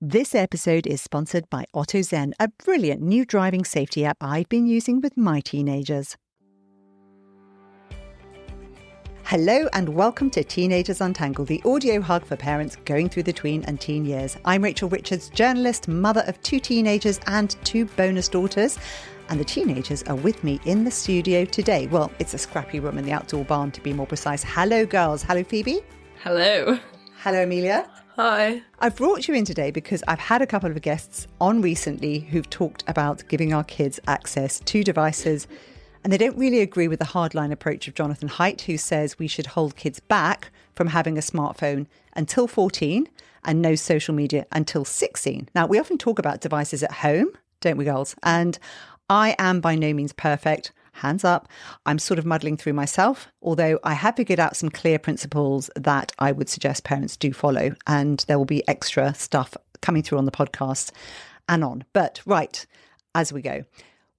This episode is sponsored by AutoZen, a brilliant new driving safety app I've been using with my teenagers. Hello and welcome to Teenagers Untangled, the audio hug for parents going through the tween and teen years. I'm Rachel Richards, journalist, mother of 2 teenagers and 2 bonus daughters. And the teenagers are with me in the studio today. Well, it's a scrappy room in the outdoor barn to be more precise. Hello, girls. Hello, Phoebe. Hello. Hello, Amelia. Hi. I've brought you in today because I've had a couple of guests on recently who've talked about giving our kids access to devices, and they don't really agree with the hardline approach of Jonathan Haidt, who says we should hold kids back from having a smartphone until 14 and no social media until 16. Now, we often talk about devices at home, don't we, girls? And I am by no means perfect. Hands up. I'm sort of muddling through myself, although I have figured out some clear principles that I would suggest parents do follow. And there will be extra stuff coming through on the podcast and on. But right, as we go,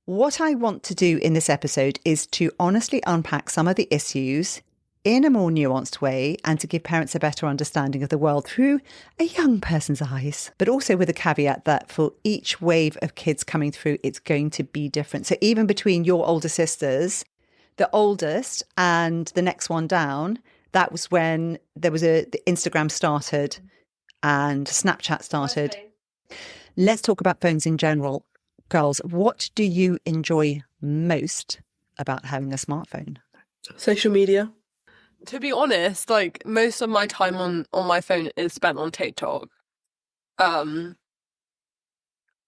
what I want to do in this episode is to honestly unpack some of the issues in a more nuanced way and to give parents a better understanding of the world through a young person's eyes, but also with a caveat that for each wave of kids coming through, it's going to be different. So even between your older sisters, the oldest and the next one down, that was when there was the Instagram started and Snapchat started. Okay. Let's talk about phones in general. Girls, what do you enjoy most about having a smartphone? Social media. To be honest, like most of my time on my phone is spent on TikTok.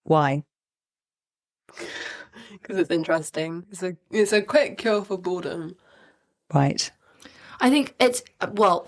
Why? Because it's interesting. It's a quick cure for boredom. Right. I think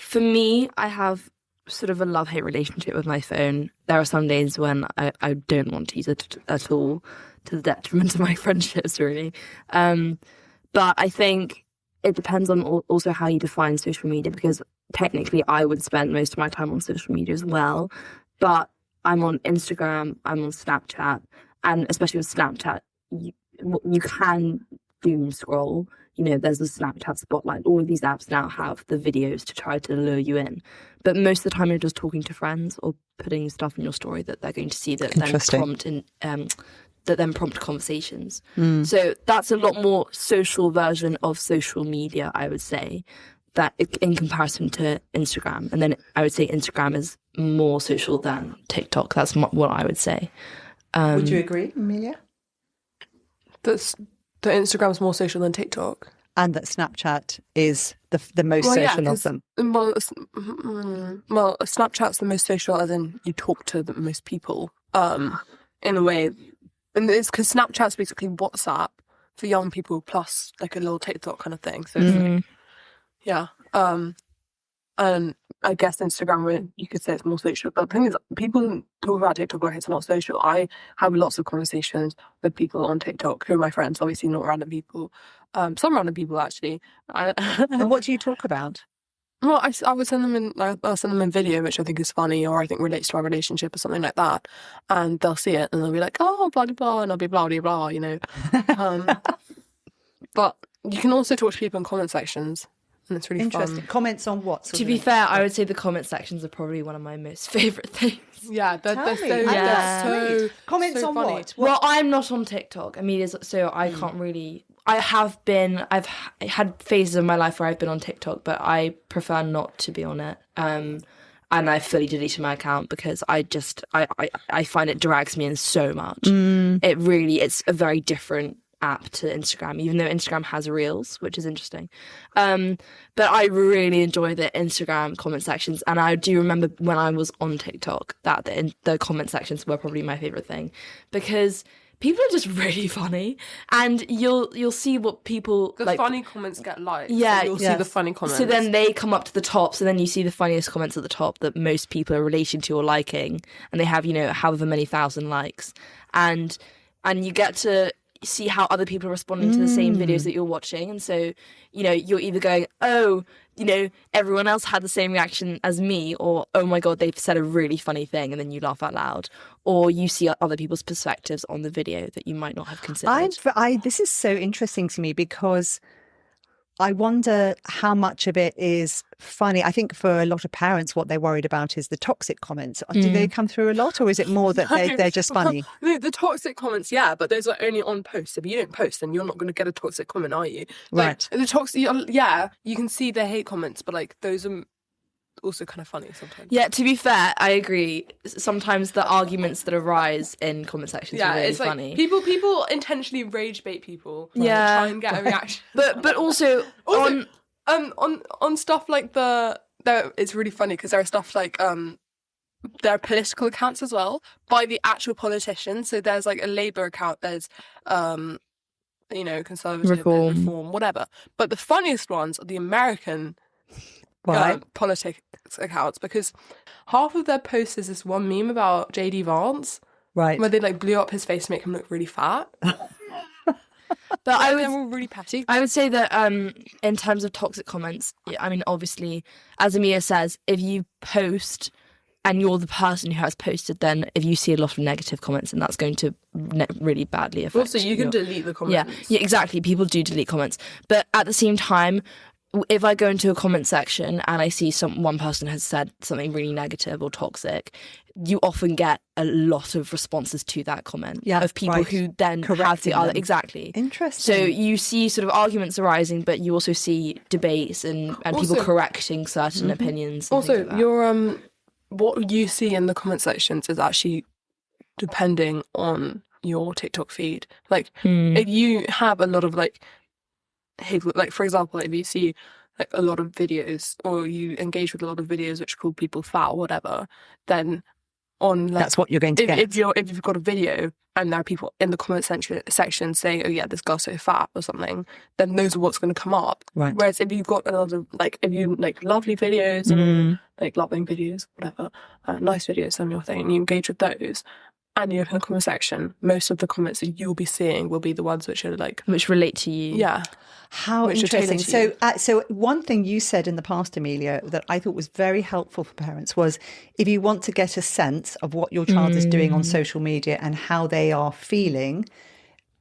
for me, I have sort of a love-hate relationship with my phone. There are some days when I don't want to use it at all, to the detriment of my friendships, really. But I think it depends on also how you define social media, because technically I would spend most of my time on social media as well. But I'm on Instagram, I'm on Snapchat, and especially with Snapchat, you can doom scroll. You know, there's the Snapchat Spotlight. All of these apps now have the videos to try to lure you in. But most of the time you're just talking to friends or putting stuff in your story that they're going to see that then prompt conversations. So that's a lot more social version of social media, I would say, that in comparison to Instagram. And then I would say Instagram is more social than TikTok. That's what I would say. Would you agree, Amelia? That Instagram's more social than TikTok. And that Snapchat is the most social of them. Well, Snapchat's the most social, as in you talk to the most people in a way. And it's because Snapchat's basically WhatsApp for young people plus like a little TikTok kind of thing. So it's like, yeah. And I guess Instagram, you could say it's more social. But the thing is, people talk about TikTok like it's not social. I have lots of conversations with people on TikTok who are my friends, obviously not random people. Some random people, actually. And what do you talk about? Well, I would send them I'll send them in video, which I think is funny or I think relates to our relationship or something like that. And they'll see it and they'll be like, oh, blah, blah, blah, and I'll be blah, blah, blah, you know. But you can also talk to people in comment sections. And it's really interesting. Fun. Comments on what? To be fair, I would say the comment sections are probably one of my most favourite things. Yeah, they're so comments so on funny. what? Well, I'm not on TikTok. I mean, so I can't really. I've had phases of my life where I've been on TikTok, but I prefer not to be on it. And I fully deleted my account because I find it drags me in so much. It's a very different app to Instagram, even though Instagram has Reels, which is interesting. But I really enjoy the Instagram comment sections, and I do remember when I was on TikTok that the comment sections were probably my favourite thing, because people are just really funny, and you'll see what people funny comments get liked. Yeah, so you'll see the funny comments. So then they come up to the top. So then you see the funniest comments at the top that most people are relating to or liking, and they have however many thousand likes, and you get to see how other people are responding to the same videos that you're watching. And so, you're either going, oh, everyone else had the same reaction as me, or, oh my God, they've said a really funny thing, and then you laugh out loud. Or you see other people's perspectives on the video that you might not have considered. This is so interesting to me because I wonder how much of it is funny. I think for a lot of parents, what they're worried about is the toxic comments. Do they come through a lot, or is it more that they're just funny? The toxic comments, yeah, but those are only on posts. If you don't post, then you're not going to get a toxic comment, are you? Right. The toxic, yeah, you can see the hate comments, but like those are also kind of funny sometimes. Yeah, to be fair, I agree. Sometimes the arguments that arise in comment sections are really it's like funny. People intentionally rage bait people. To try and get a reaction. but also on stuff like it's really funny because there are stuff like there are political accounts as well by the actual politicians. So there's like a Labour account. There's Conservative, Reform, whatever. But the funniest ones are the American politics accounts, because half of their posts is this one meme about JD Vance, right, where they like blew up his face to make him look really fat. But they're all really petty. I would say that in terms of toxic comments, I mean, obviously, as Amia says, if you post and you're the person who has posted, then if you see a lot of negative comments, then that's going to really badly affect. Also, you can delete the comments. Yeah, exactly. People do delete comments, but at the same time, if I go into a comment section and I see one person has said something really negative or toxic, you often get a lot of responses to that comment of people who then have the other. Exactly. Interesting. So you see sort of arguments arising, but you also see debates and also, people correcting certain opinions. Also, your what you see in the comment sections is actually depending on your TikTok feed. Like if you have a lot of like for example, if you see like a lot of videos or you engage with a lot of videos which call people fat or whatever, then on like, that's what you're going to get. If you've got a video and there are people in the comment section saying, "Oh yeah, this girl's so fat" or something, then those are what's going to come up. Right. Whereas if you've got a lot of if you like lovely videos and like loving videos, whatever, nice videos on your thing, and you engage with those, and you open the comment section, most of the comments that you'll be seeing will be the ones which are like which relate to you. Yeah. How interesting. So one thing you said in the past, Amelia, that I thought was very helpful for parents was if you want to get a sense of what your child is doing on social media and how they are feeling,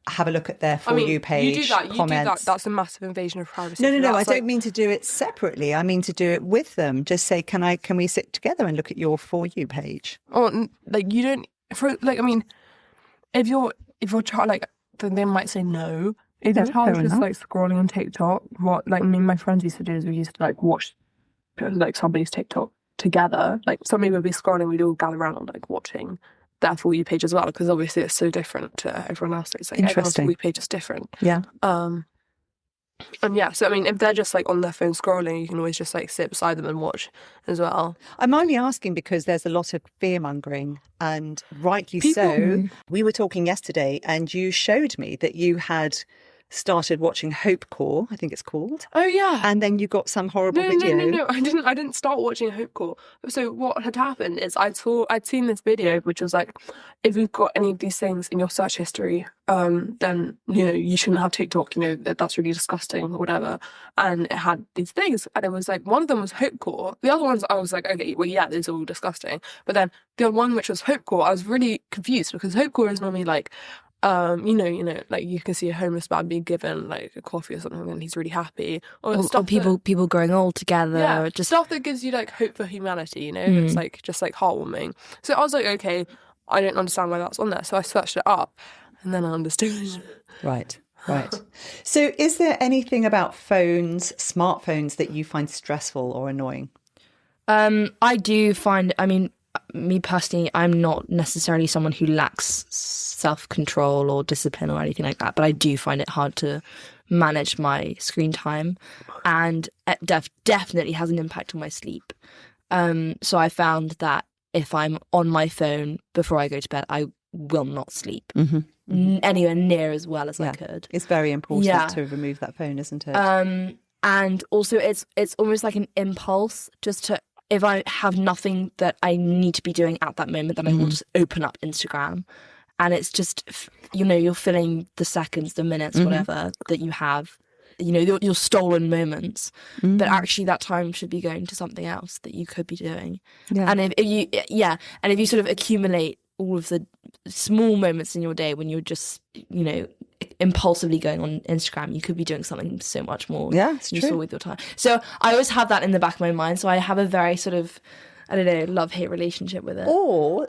have a look at their For You page, you do that. comments. That's a massive invasion of privacy. No. I don't mean to do it separately. I mean to do it with them. Just say, can we sit together and look at your For You page? Oh, like you don't. If your child then they might say no. If their child is just like scrolling on TikTok, what like me and my friends used to do is we used to like watch like somebody's TikTok together. Like somebody would be scrolling, we'd all gather around like watching their For You page as well, because obviously it's so different to everyone else. It's like everyone's For You page is different. Yeah. And yeah, so I mean, if they're just like on their phone scrolling, you can always just like sit beside them and watch as well. I'm only asking because there's a lot of fear mongering, and rightly so. We were talking yesterday, and you showed me that you had started watching Hope Corps, I think it's called. Oh yeah. And then you got some horrible video. No. I didn't start watching Hope Corps. So what had happened is I'd seen this video which was like, if you've got any of these things in your search history, then you shouldn't have TikTok. That's really disgusting or whatever. And it had these things, and it was like one of them was Hope Corps. The other ones I was like, okay, well yeah, these are all disgusting. But then the one which was Hope Corps, I was really confused because Hope Corps is normally like, like you can see a homeless man being given like a coffee or something and he's really happy. Or people growing old together. Yeah, just stuff that gives you like hope for humanity, It's like just like heartwarming. So I was like, okay, I don't understand why that's on there. So I searched it up and then I understood. Right. So is there anything about smartphones that you find stressful or annoying? I do find, me personally, I'm not necessarily someone who lacks self-control or discipline or anything like that, but I do find it hard to manage my screen time, and it definitely has an impact on my sleep. So I found that if I'm on my phone before I go to bed, I will not sleep anywhere near as well as I could. It's very important to remove that phone, isn't it? And also it's almost like an impulse just to, if I have nothing that I need to be doing at that moment, then I will just open up Instagram. And it's just, you're filling the seconds, the minutes, whatever that you have, your stolen moments. But actually that time should be going to something else that you could be doing. Yeah. And if you sort of accumulate all of the small moments in your day when you're just, impulsively going on Instagram. You could be doing something so much more it's true. useful with your time. So I always have that in the back of my mind. So I have a very sort of, I don't know, love-hate relationship with it. Or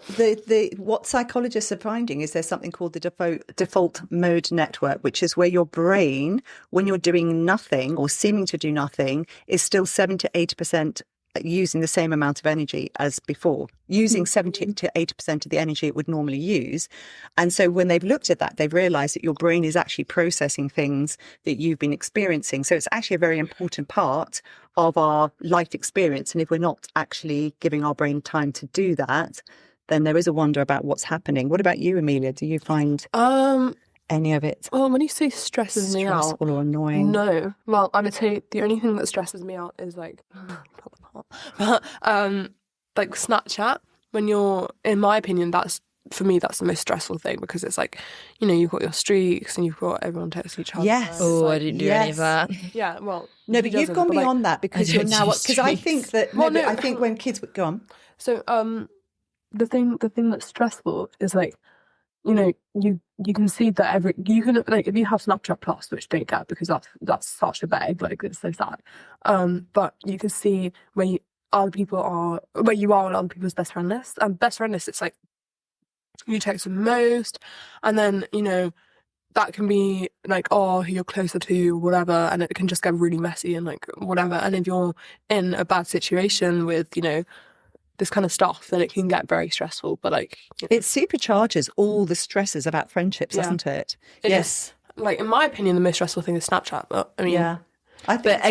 what psychologists are finding is there's something called the default mode network, which is where your brain, when you're doing nothing or seeming to do nothing, is still 7 to 80% using the same amount of energy as before, using 70 to 80% of the energy it would normally use. And so when they've looked at that, they've realized that your brain is actually processing things that you've been experiencing. So it's actually a very important part of our life experience. And if we're not actually giving our brain time to do that, then there is a wonder about what's happening. What about you, Amelia? Do you find any of it well, when you say stresses me out, stressful or annoying? No. Well, I would say the only thing that stresses me out is like like Snapchat. When you're, in my opinion, that's for me, that's the most stressful thing, because it's like, you know, you've got your streaks and you've got everyone texting each other. Yes. Oh, like, I didn't do any of that. Yeah, well, no, but you've gone beyond that, because you're now, because I think that I think when kids would go on. So the thing that's stressful is like, you know, you can see that you can, like, if you have Snapchat Plus, which don't get, because that's such a bag, like, it's so sad. But you can see where you are on other people's best friend list. And best friend list, it's like you text them most, and then, you know, that can be like, oh, who you're closer to, whatever, and it can just get really messy and like whatever. And if you're in a bad situation with, you know, this kind of stuff, then it can get very stressful. But like, you know, it supercharges all the stresses about friendships, doesn't it? Yes. Like, in my opinion, the most stressful thing is Snapchat. But I mean, I think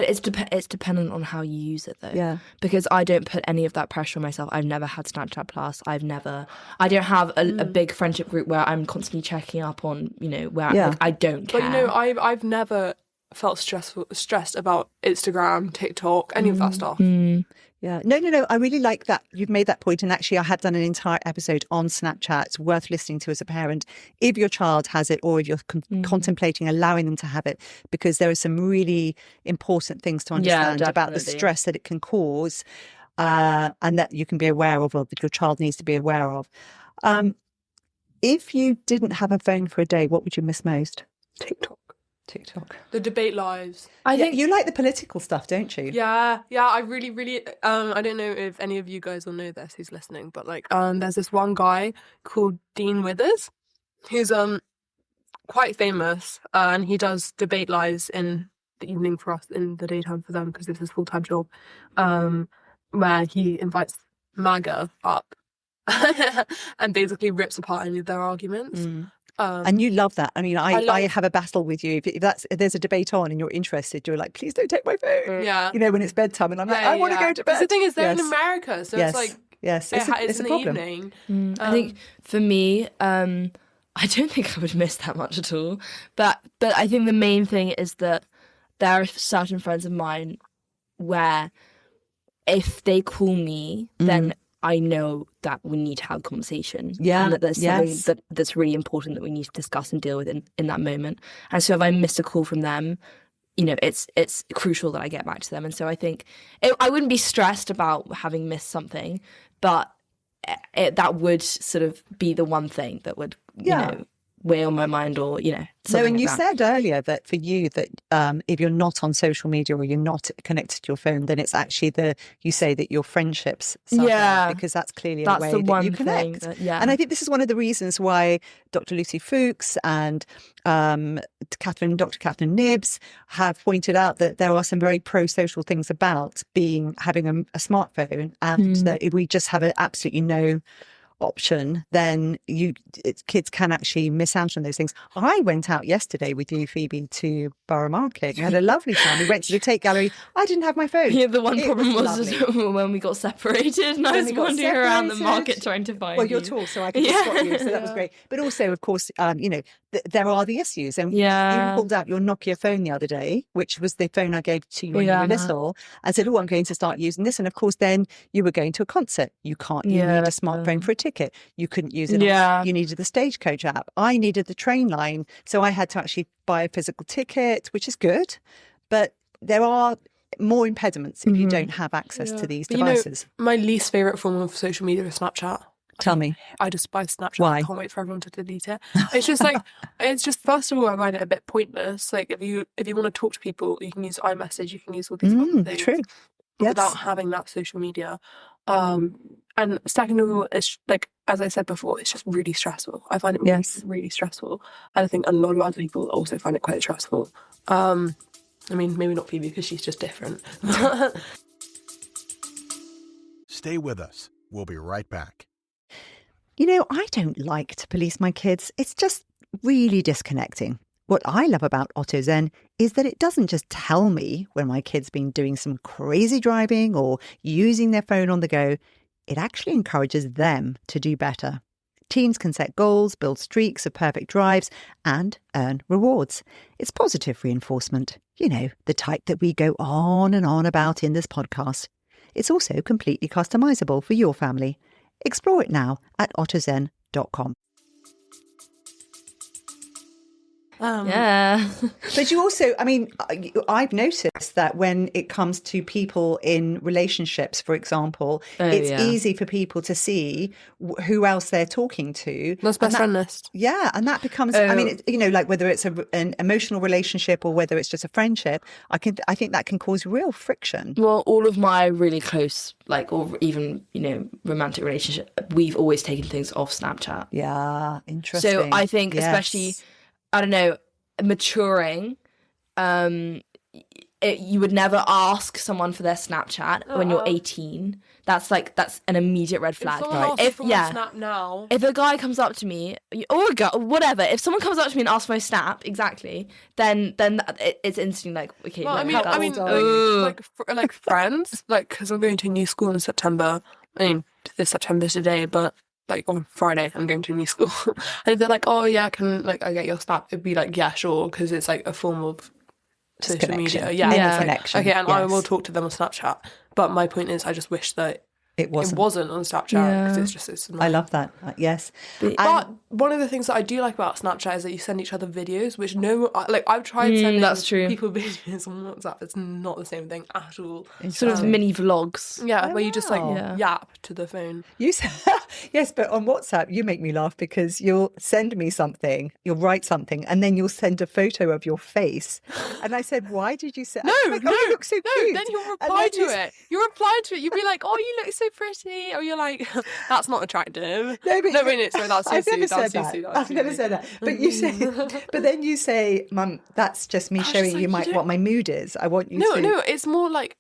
it's dependent on how you use it, though. Yeah. Because I don't put any of that pressure on myself. I've never had Snapchat Plus. I don't have a big friendship group where I'm constantly checking up on, you know, where I don't care. But, you know, I've never felt stressed about Instagram, TikTok, any of that stuff. Yeah. No. I really like that. You've made that point. And actually, I had done an entire episode on Snapchat. It's worth listening to as a parent, if your child has it, or if you're contemplating allowing them to have it, because there are some really important things to understand about the stress that it can cause, and that you can be aware of, or that your child needs to be aware of. If you didn't have a phone for a day, what would you miss most? TikTok. The debate lives. I think you like the political stuff, don't you? Yeah. I really, really. I don't know if any of you guys will know this, who's listening, but like, there's this one guy called Dean Withers, who's quite famous, and he does debate lives in the evening for us, in the daytime for them, because it's his full-time job, where he invites MAGA up and basically rips apart any of their arguments. And you love that. I mean, I have a battle with you. If there's a debate on and you're interested, you're like, please don't take my phone. Yeah. You know, when it's bedtime, and I'm like, I want to go to bed. Because the thing is, they're in America, so it's like, it's it's a in the problem. evening. I think for me, I don't think I would miss that much at all. But I think the main thing is that there are certain friends of mine where if they call me, then I know that we need to have a conversation. Yeah. And that there's something that's really important that we need to discuss and deal with in that moment. And so if I miss a call from them, you know, it's crucial that I get back to them. And so I think I wouldn't be stressed about having missed something, but that would sort of be the one thing that would, you know, weigh on my mind, or, you know. No, and you said earlier that for you, that if you're not on social media or you're not connected to your phone, then it's actually you say that your friendships suffer, because that's clearly a way that you connect. And I think this is one of the reasons why Dr. Lucy Fuchs and Dr. Catherine Nibbs have pointed out that there are some very pro-social things about having a smartphone, and that if we just have absolutely no option, then kids can actually miss out on those things. I went out yesterday with you, Phoebe, to Borough Market. We had a lovely time. We went to the Tate Gallery. I didn't have my phone. Yeah, the one problem was when we got separated, and I was wandering around the market trying to find you. Well, you're tall, so I could just spot you, so that was great. But also, of course, you know, there are the issues. And you pulled out your Nokia phone the other day, which was the phone I gave to you when you were little, and said, I'm going to start using this. And of course, then you were going to a concert. You need a smartphone for a ticket. You couldn't use it. You needed the Stagecoach app. I needed the train line. So I had to actually buy a physical ticket, which is good. But there are more impediments if you don't have access to these devices. You know, my least favourite form of social media is Snapchat. Tell me. I despise Snapchat. Why? I can't wait for everyone to delete it. It's just like, first of all, I find it a bit pointless. Like if you want to talk to people, you can use iMessage, you can use all these other things. True. Yes. Without having that social media. And second of all, it's like, as I said before, it's just really stressful. I find it really, really stressful. And I think a lot of other people also find it quite stressful. I mean, maybe not Phoebe because she's just different. Stay with us. We'll be right back. You know, I don't like to police my kids. It's just really disconnecting. What I love about OtoZen is that it doesn't just tell me when my kid's been doing some crazy driving or using their phone on the go. It actually encourages them to do better. Teens can set goals, build streaks of perfect drives, and earn rewards. It's positive reinforcement, you know, the type that we go on and on about in this podcast. It's also completely customizable for your family. Explore it now at OtoZen.com. Yeah. But you also, I mean, I've noticed that when it comes to people in relationships, for example, it's easy for people to see who else they're talking to. That's best friend list. Yeah. And that becomes, I mean, you know, like whether it's an emotional relationship or whether it's just a friendship, I think that can cause real friction. Well, all of my really close, like, or even, you know, romantic relationship, we've always taken things off Snapchat. Yeah. Interesting. So I think especially... I don't know, maturing, you would never ask someone for their Snapchat when you're 18. That's an immediate red flag. If Snap now, if a guy comes up to me, or a girl, whatever, if someone comes up to me and asks for my Snap, then it's instantly like, okay. Well, like, I mean, like friends, like, because I'm going to a new school in September. I mean, this September today, but. Like on Friday, I'm going to a new school. And if they're like, oh yeah, can like I get your Snap? It'd be like, yeah, sure, because it's like a form of social media. Yeah. Connection. Okay, and I will talk to them on Snapchat. But my point is, I just wish that it wasn't on Snapchat because it's annoying. I love that. Yes. But one of the things that I do like about Snapchat is that you send each other videos, which I've tried sending people videos on WhatsApp. It's not the same thing at all. Sort of mini vlogs. Yeah, where you just yap to the phone. You yes, but on WhatsApp you make me laugh because you'll send me something, you'll write something, and then you'll send a photo of your face. And I said, "Why did you say?" No, you look so cute. Then you'll reply to it. You reply to it. You'll be like, "Oh, you look so pretty," or you're like, "That's not attractive." That's Susu. I've never said that. But you say, but then you say, "Mum, that's just me showing you what my mood is. I want you to." No, it's more like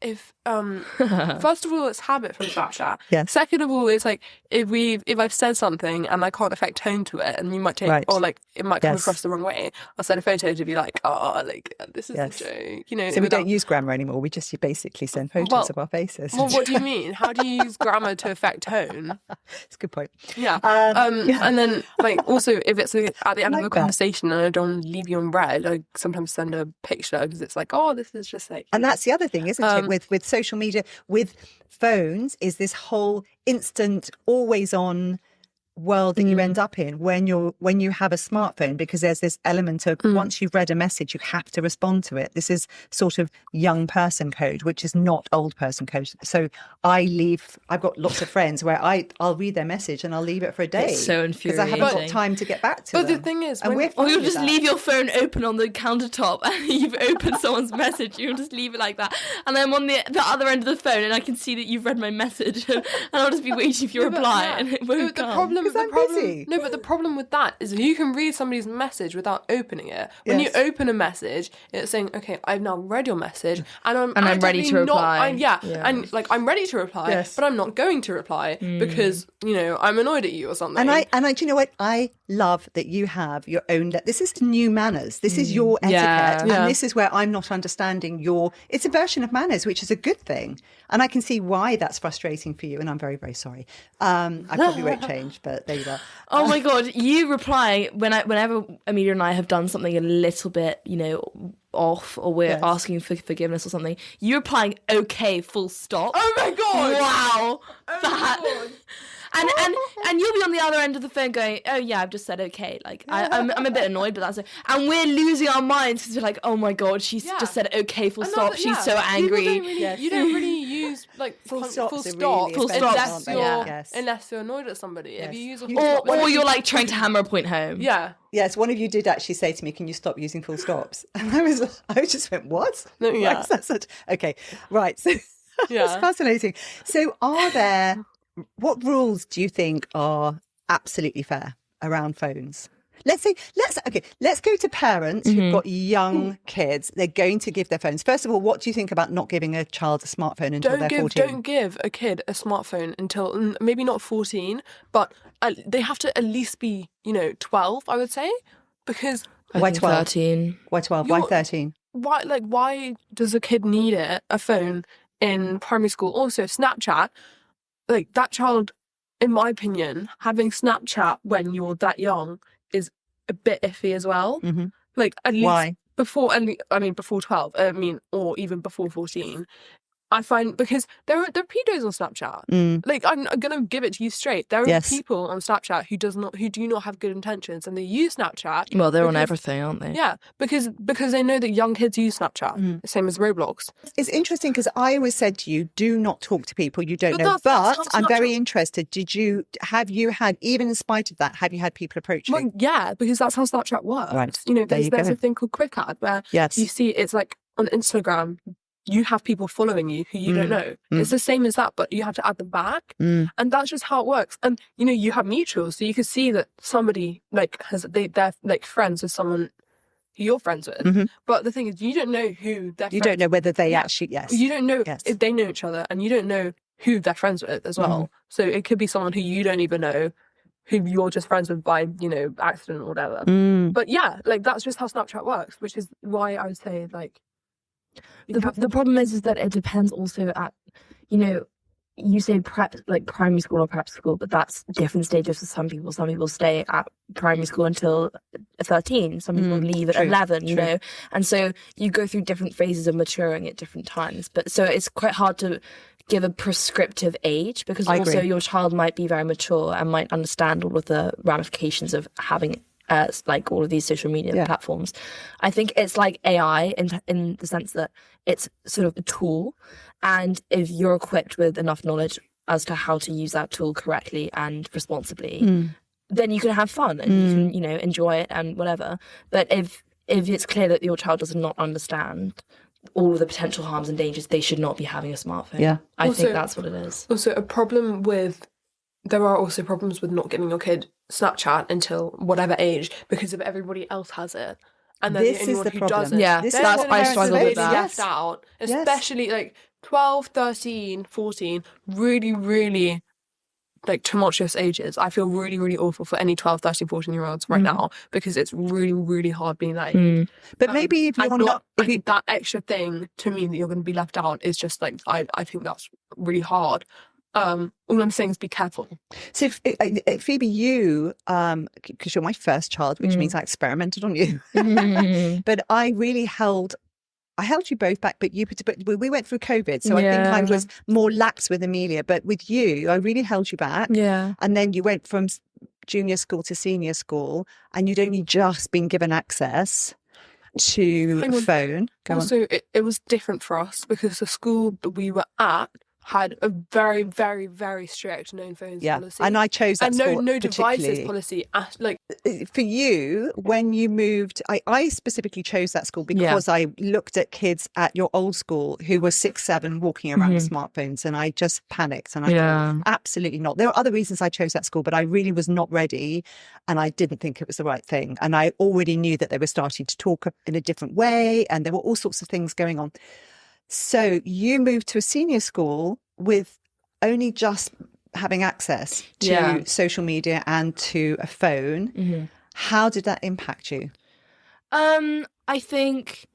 if first of all it's habit from Snapchat. Yes. Second of all, it's like if I've said something and I can't affect tone to it, and you might take or like it might come across the wrong way, I'll send a photo to be like, oh, like this is a joke, you know. So we don't use grammar anymore. We just basically send photos of our faces. Well, what do you mean? How do you use grammar to affect tone? It's a good point. Yeah. And then like also if it's at the end of a conversation and I don't leave you on red, I sometimes send a picture because it's like, oh, this is just like. And that's the other thing, isn't it? With social media, with phones, is this whole instant, always on world that you end up in when you have a smartphone, because there's this element of once you've read a message, you have to respond to it. This is sort of young person code, which is not old person code. So I've got lots of friends where I'll read their message and I'll leave it for a day. It's so infuriating. Because I haven't got time to get back to them. But the thing is, or you'll just leave your phone open on the countertop and you've opened someone's message. You'll just leave it like that. And I'm on the other end of the phone and I can see that you've read my message and I'll just be waiting for your reply and it won't come. No, but the problem with that is you can read somebody's message without opening it. When you open a message, it's saying, "Okay, I've now read your message, and I'm ready to reply." And like I'm ready to reply, but I'm not going to reply because I'm annoyed at you or something. And I, do you know what? I love that you have your own. This is new manners. This is your etiquette, and this is where I'm not understanding your. It's a version of manners, which is a good thing, and I can see why that's frustrating for you. And I'm very, very sorry. I probably won't change, but there you go. Oh my God, you reply whenever Amelia and I have done something a little bit, off, or we're asking for forgiveness or something. You replying, okay, full stop. Oh my God! Wow. Oh my God. and you'll be on the other end of the phone going, oh yeah, I've just said okay. Like I'm a bit annoyed, but that's it. And we're losing our minds because we're like, oh my god, she's just said okay, full stop. She's so angry. You don't really use like full stop unless you're annoyed at somebody. Yes. If you use a full stop, or you're like trying to hammer a point home. Yeah. Yes, one of you did actually say to me, "Can you stop using full stops?" And I just went, "What?" No, yeah. Okay, right. So it's fascinating. So, what rules do you think are absolutely fair around phones? Let's go to parents who've got young kids. They're going to give their phones. First of all, what do you think about not giving a child a smartphone until they're 14? Don't give a kid a smartphone until maybe not 14, but they have to at least be, 12, I would say, because why 12? 13. Why 12? Why 13? Why does a kid need a phone in primary school? Also, Snapchat, like that child, in my opinion, having Snapchat when you're that young is a bit iffy as well. Mm-hmm. Like at least Why? before 12, or even before 14. I find because there are pedos on Snapchat. Like I'm gonna give it to you straight. There are people on Snapchat who do not have good intentions, and they use Snapchat. Well, they're on everything, aren't they? Yeah, because they know that young kids use Snapchat, same as Roblox. It's interesting because I always said to you, do not talk to people you don't know. That's But how I'm Snapchat- very interested. Have you had, even in spite of that, have you had people approach you? Well, yeah, because that's how Snapchat works. Right. There's a thing called Quick Ad where you see it's like on Instagram. You have people following you who you don't know. It's the same as that, but you have to add them back. And that's just how it works. And, you have mutuals. So you can see that somebody they're like friends with someone who you're friends with. Mm-hmm. But the thing is, you don't know who they're You don't know whether they actually, You don't know if they know each other, and you don't know who they're friends with as well. So it could be someone who you don't even know, who you're just friends with by, accident or whatever. But yeah, like that's just how Snapchat works, which is why I would say like, the problem is that it depends also at, you say prep, like primary school or prep school, but that's different stages for some people. Some people stay at primary school until 13. Some people leave at 11, you know. And so you go through different phases of maturing at different times. But so it's quite hard to give a prescriptive age because also your child might be very mature and might understand all of the ramifications of having like all of these social media platforms. I think it's like AI in the sense that it's sort of a tool, and if you're equipped with enough knowledge as to how to use that tool correctly and responsibly, then you can have fun and you can, enjoy it and whatever. But if it's clear that your child does not understand all of the potential harms and dangers, they should not be having a smartphone. Yeah, I think that's what it is. Also, there are also problems with not giving your kid Snapchat until whatever age, because if everybody else has it and then this the only one is the who problem. doesn't, that's I struggle with that. Left out, especially like 12, 13, 14, really, really like tumultuous ages. I feel really, really awful for any 12, 13, 14-year-olds right now, because it's really, really hard being that age. But maybe if you're not, that extra thing to mean that you're going to be left out is just like, I think that's really hard. All I'm saying is be careful. So Phoebe, you, because you're my first child, which means I experimented on you, but I really held you both back, but we went through COVID, so I think I was more lax with Amelia, but with you, I really held you back. Yeah. And then you went from junior school to senior school, and you'd only just been given access to a phone. Also, it was different for us because the school that we were at had a very, very, very strict no phones policy. And I chose that school no devices policy. For you, when you moved, I specifically chose that school because I looked at kids at your old school who were 6, 7 walking around with smartphones, and I just panicked, and I thought, absolutely not. There are other reasons I chose that school, but I really was not ready, and I didn't think it was the right thing. And I already knew that they were starting to talk in a different way, and there were all sorts of things going on. So you moved to a senior school with only just having access to social media and to a phone. How did that impact you? I think,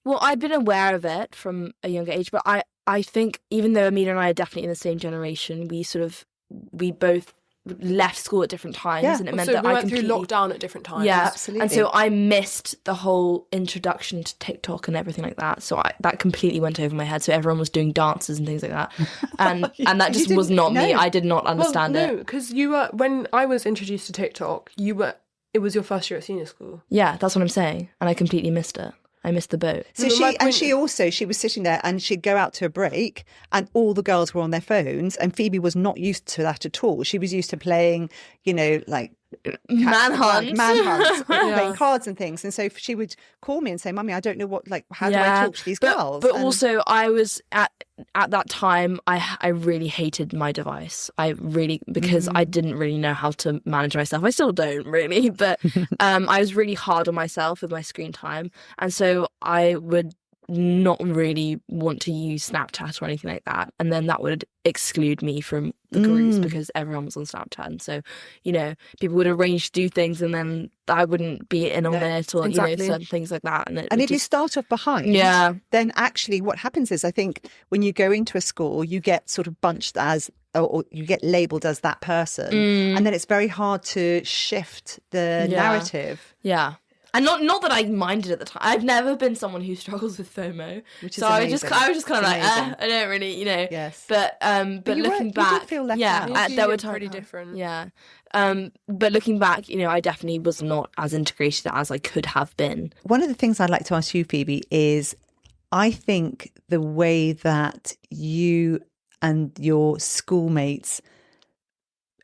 well, I've been aware of it from a younger age, but I think even though Amelia and I are definitely in the same generation, we both left school at different times, Yeah. and it meant So that we I went through completely lockdown at different times. Yeah, Absolutely. And so I missed the whole introduction to TikTok and everything like that. So that completely went over my head. So everyone was doing dances and things like that, and that just was not me. I did not understand well, it. No, because you were, when I was introduced to TikTok, it was your first year at senior school. Yeah, that's what I'm saying, and I completely missed it. I missed the boat. So she was sitting there, and she'd go out to a break and all the girls were on their phones, and Phoebe was not used to that at all. She was used to playing, like manhunts, playing cards and things. And so she would call me and say, "Mummy, I don't know how do I talk to these girls?" But also I was at that time, I really hated my device. Because I didn't really know how to manage myself. I still don't really, but I was really hard on myself with my screen time. And so I would not really want to use Snapchat or anything like that. And then that would exclude me from the groups because everyone was on Snapchat. And so, people would arrange to do things and then I wouldn't be in on it or, certain things like that. And if you start off behind, then actually what happens is, I think when you go into a school, you get sort of bunched as, or you get labelled as that person. And then it's very hard to shift the narrative. Yeah. And not that I minded at the time. I've never been someone who struggles with FOMO, which is amazing. I was just kind of like, I don't really, Yes. But looking back, you did feel left out. There were times pretty different. Yeah. But looking back, I definitely was not as integrated as I could have been. One of the things I'd like to ask you, Phoebe, is I think the way that you and your schoolmates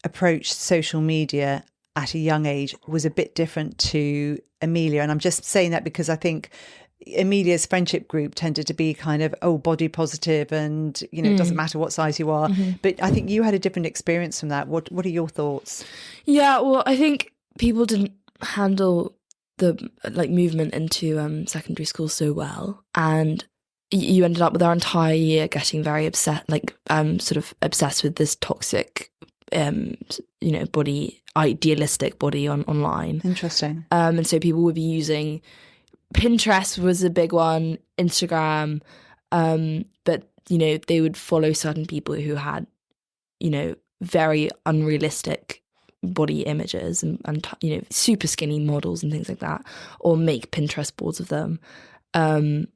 approached social media at a young age was a bit different to Amelia. And I'm just saying that because I think Amelia's friendship group tended to be kind of, body positive and, it doesn't matter what size you are. But I think you had a different experience from that. What are your thoughts? Yeah, well, I think people didn't handle the movement into secondary school so well. And you ended up with our entire year getting very upset, sort of obsessed with this toxic body, idealistic body online. Interesting. And so people would be using Pinterest was a big one, Instagram, but they would follow certain people who had very unrealistic body images and super skinny models and things like that, or make Pinterest boards of them. And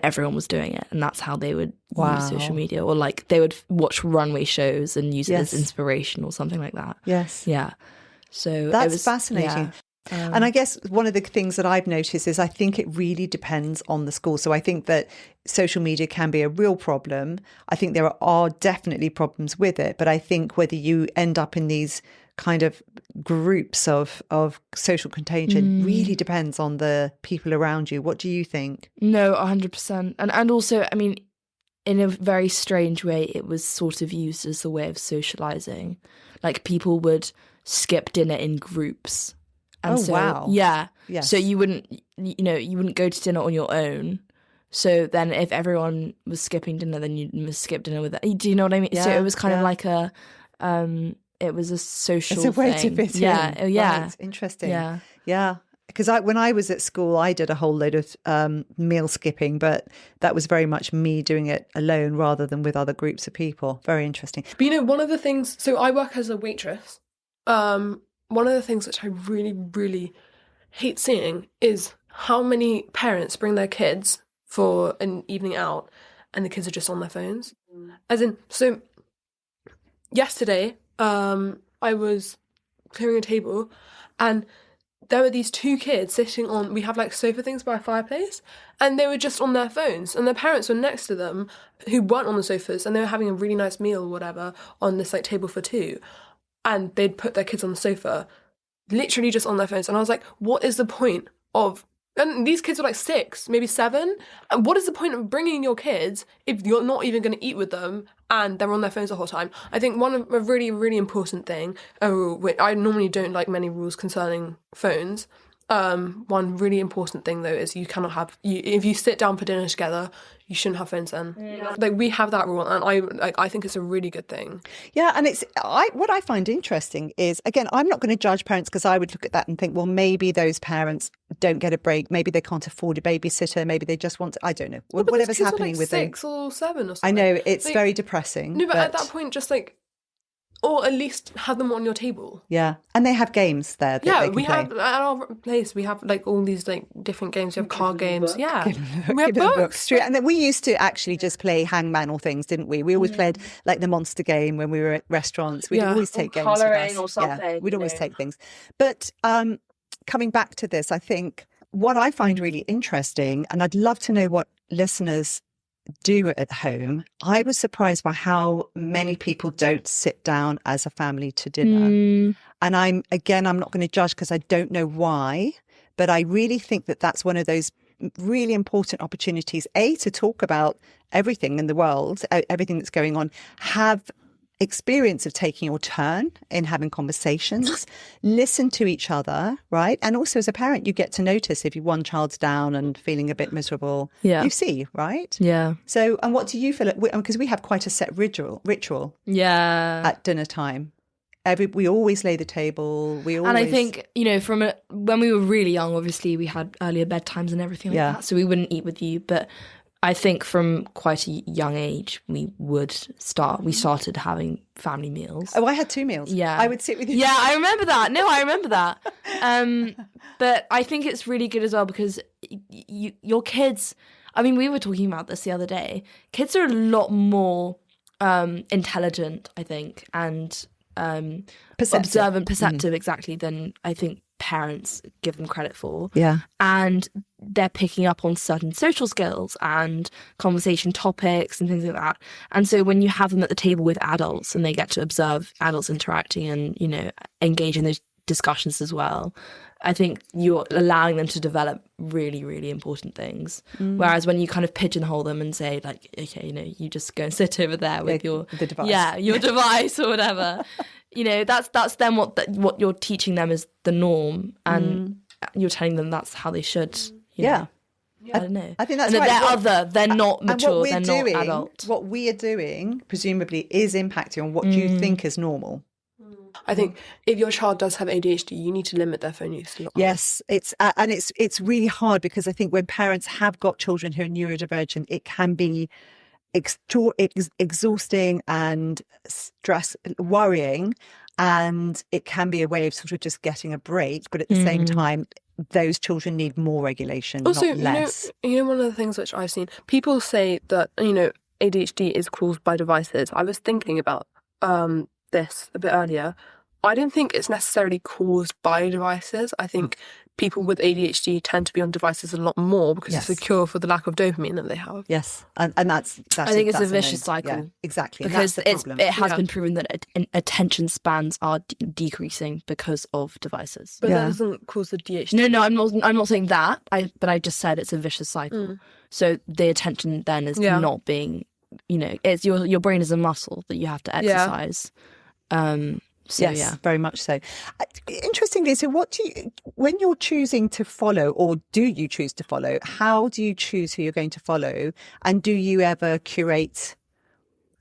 everyone was doing it, and that's how they would use social media, or they would watch runway shows and use it as inspiration or something like that. Yes. Yeah. So that's fascinating. Yeah. And I guess one of the things that I've noticed is I think it really depends on the school. So I think that social media can be a real problem. I think there are definitely problems with it, but I think whether you end up in these kind of groups of social contagion really depends on the people around you. What do you think? No, 100%. And also, I mean, in a very strange way, it was sort of used as a way of socializing. People would skip dinner in groups. And wow. Yeah. Yes. So you wouldn't go to dinner on your own. So then if everyone was skipping dinner, then you must skip dinner with them. Do you know what I mean? Yeah, so it was kind of like it was a social it's a way thing. to fit in. Oh, yeah. Right. Interesting. Yeah. Because when I was at school, I did a whole load of meal skipping, but that was very much me doing it alone rather than with other groups of people. Very interesting. But one of the things, so I work as a waitress. One of the things which I really, really hate seeing is how many parents bring their kids for an evening out and the kids are just on their phones. As in, so yesterday, I was clearing a table and there were these two kids sitting on, we have sofa things by a fireplace, and they were just on their phones, and their parents were next to them who weren't on the sofas, and they were having a really nice meal or whatever on this table for two, and they'd put their kids on the sofa, literally just on their phones, and I was like, what is the point of, and these kids were 6, maybe 7, and what is the point of bringing your kids if you're not even going to eat with them and they're on their phones the whole time? I think a really, really important thing, I normally don't like many rules concerning phones. One really important thing though is you cannot have, if you sit down for dinner together, you shouldn't have phones then. Yeah. We have that rule, and I think it's a really good thing. Yeah, and what I find interesting is, again, I'm not going to judge parents, because I would look at that and think, well, maybe those parents don't get a break, maybe they can't afford a babysitter, maybe they just want to, I don't know, whatever's happening with them. 6 or 7 or something. I know, it's very depressing. No, but at that point, just or at least have them on your table. Yeah, and they have games there. That they can we play. have at our place. We have like all these like different games. We have card games. Yeah, we have Give them books. books. True. And then we used to actually just play hangman or things, didn't we? We always played like the monster game when we were at restaurants. We'd always take games with colouring us. or something, Yeah, we'd you always know. take things. But coming back to this, I think what I find really interesting, and I'd love to know what listeners do at home, I was surprised by how many people don't sit down as a family to dinner. And I'm not going to judge because I don't know why, but I really think that that's one of those really important opportunities, to talk about everything in the world, everything that's going on, have experience of taking your turn in having conversations, listen to each other, right? And also as a parent, you get to notice if one child's down and feeling a bit miserable. Yeah. You see, right? Yeah. So, and what do you feel? Because we have quite a set ritual Yeah. at dinner time. We always lay the table. And I think, when we were really young, obviously we had earlier bedtimes and everything like that, so we wouldn't eat with you. But I think from quite a young age, we started having family meals. Oh, I had 2 meals. Yeah. I would sit with you. Yeah, I remember that. No, I remember that. But I think it's really good as well because your kids, I mean, we were talking about this the other day. Kids are a lot more intelligent, I think, and observant, perceptive, exactly, than I think parents give them credit for. Yeah. And they're picking up on certain social skills and conversation topics and things like that. And so when you have them at the table with adults and they get to observe adults interacting and, engage in those discussions as well, I think you're allowing them to develop really, really important things. Whereas when you kind of pigeonhole them and say, like, okay, you just go and sit over there with the device. Yeah, your device or whatever. That's then what you're teaching them is the norm, and you're telling them that's how they should. Yeah. I don't know. I think that's and right. They're not mature. They're not adult. What we are doing, presumably, is impacting on what you think is normal. I think if your child does have ADHD, you need to limit their phone use a lot. Yes, it's really hard because I think when parents have got children who are neurodivergent, it can be exhausting and worrying, and it can be a way of sort of just getting a break. But at the same time, those children need more regulation, also, not less. one of the things which I've seen, people say that ADHD is caused by devices. I was thinking about this a bit earlier. I don't think it's necessarily caused by devices. I think people with ADHD tend to be on devices a lot more because it's a cure for the lack of dopamine that they have. Yes, and that's I think it's a vicious cycle. Yeah, exactly, because it has been proven that attention spans are decreasing because of devices. But that doesn't cause the ADHD. No, I'm not saying that. But I just said it's a vicious cycle. So the attention then is not being, it's your brain is a muscle that you have to exercise. Yes, very much so. Interestingly, so when you're choosing to follow, or do you choose to follow, how do you choose who you're going to follow? And do you ever curate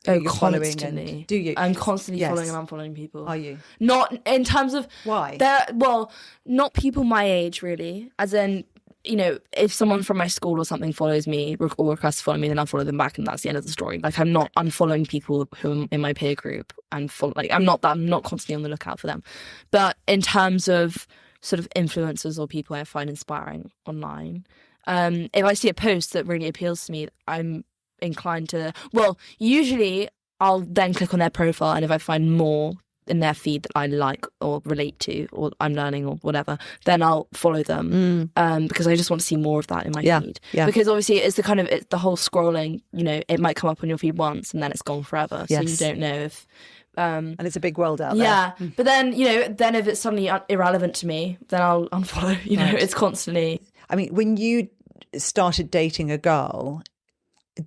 who you're following? And do you? I'm constantly following and unfollowing people. Are you? Not in terms of... Why? Not people my age, really. As in, if someone from my school or something follows me or requests to follow me, then I'll follow them back, and that's the end of the story. Like, I'm not unfollowing people who are in my peer group and I'm not constantly on the lookout for them. But in terms of sort of influencers or people I find inspiring online, if I see a post that really appeals to me, I'm inclined to... Well, usually I'll then click on their profile, and if I find more in their feed that I like or relate to or I'm learning or whatever, then I'll follow them because I just want to see more of that in my feed. Yeah. Because obviously it's the whole scrolling, it might come up on your feed once and then it's gone forever. So you don't know if... and it's a big world out there. Yeah. But then, then if it's suddenly irrelevant to me, then I'll unfollow. It's constantly... I mean, when you started dating a girl,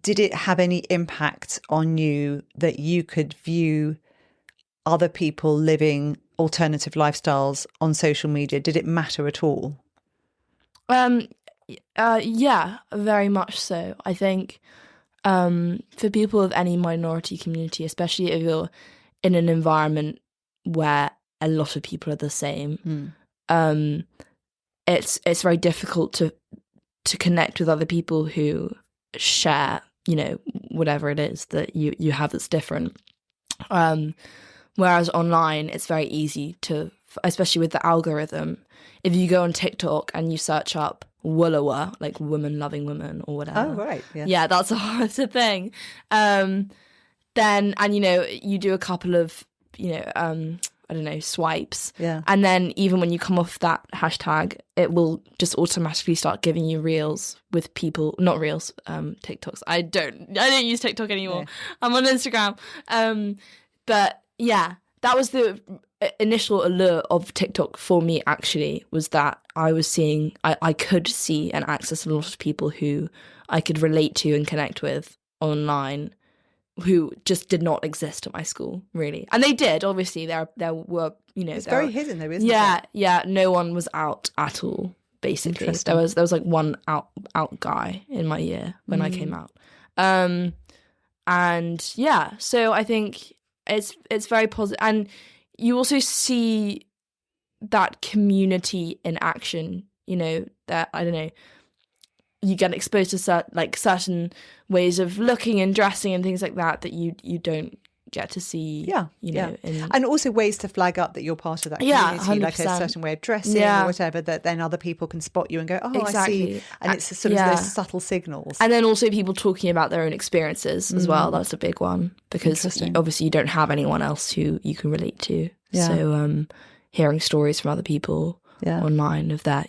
did it have any impact on you that you could view other people living alternative lifestyles on social media? Did it matter at all? Yeah, very much so. I think for people of any minority community, especially if you're in an environment where a lot of people are the same, it's very difficult to connect with other people who share, whatever it is that you have that's different. Whereas online, it's very easy to, especially with the algorithm, if you go on TikTok and you search up Woolowa, like woman loving women or whatever. Oh, right. Yeah, that's a thing. Then, and you do a couple of, I don't know, swipes. Yeah. And then even when you come off that hashtag, it will just automatically start giving you reels with people, not reels, TikToks. I don't use TikTok anymore. Yeah. I'm on Instagram. But yeah, that was the initial allure of TikTok for me, actually, was that I was seeing, I could see and access a lot of people who I could relate to and connect with online, who just did not exist at my school, really. And they did, obviously. There were, it's very hidden, though, isn't it? Yeah. No one was out at all, basically. There was like one out guy in my year when I came out. And yeah, so I think it's very positive. And you also see that community in action, that, I don't know, you get exposed to certain ways of looking and dressing and things like that you don't get to see. And also ways to flag up that you're part of that community, 100%. Like a certain way of dressing or whatever, that then other people can spot you and go, oh, exactly. I see. And it's sort of those subtle signals. And then also people talking about their own experiences as well. That's a big one, because obviously you don't have anyone else who you can relate to. So hearing stories from other people online of that.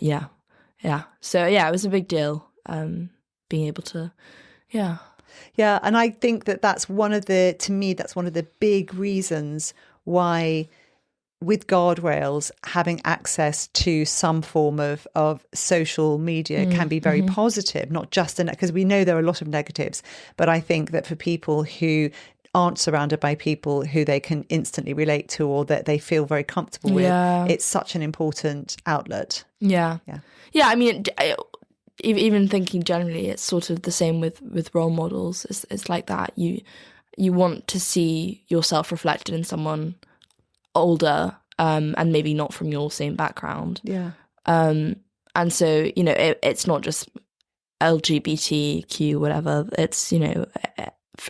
So it was a big deal. Being able to, and I think that's one of the big reasons why, with guardrails, having access to some form of social media can be very positive, not just because we know there are a lot of negatives, but I think that for people who aren't surrounded by people who they can instantly relate to or that they feel very comfortable with, it's such an important outlet. I mean, even thinking generally, it's sort of the same with role models. It's like that. You want to see yourself reflected in someone older, and maybe not from your same background. And so, it's not just LGBTQ, whatever. It's,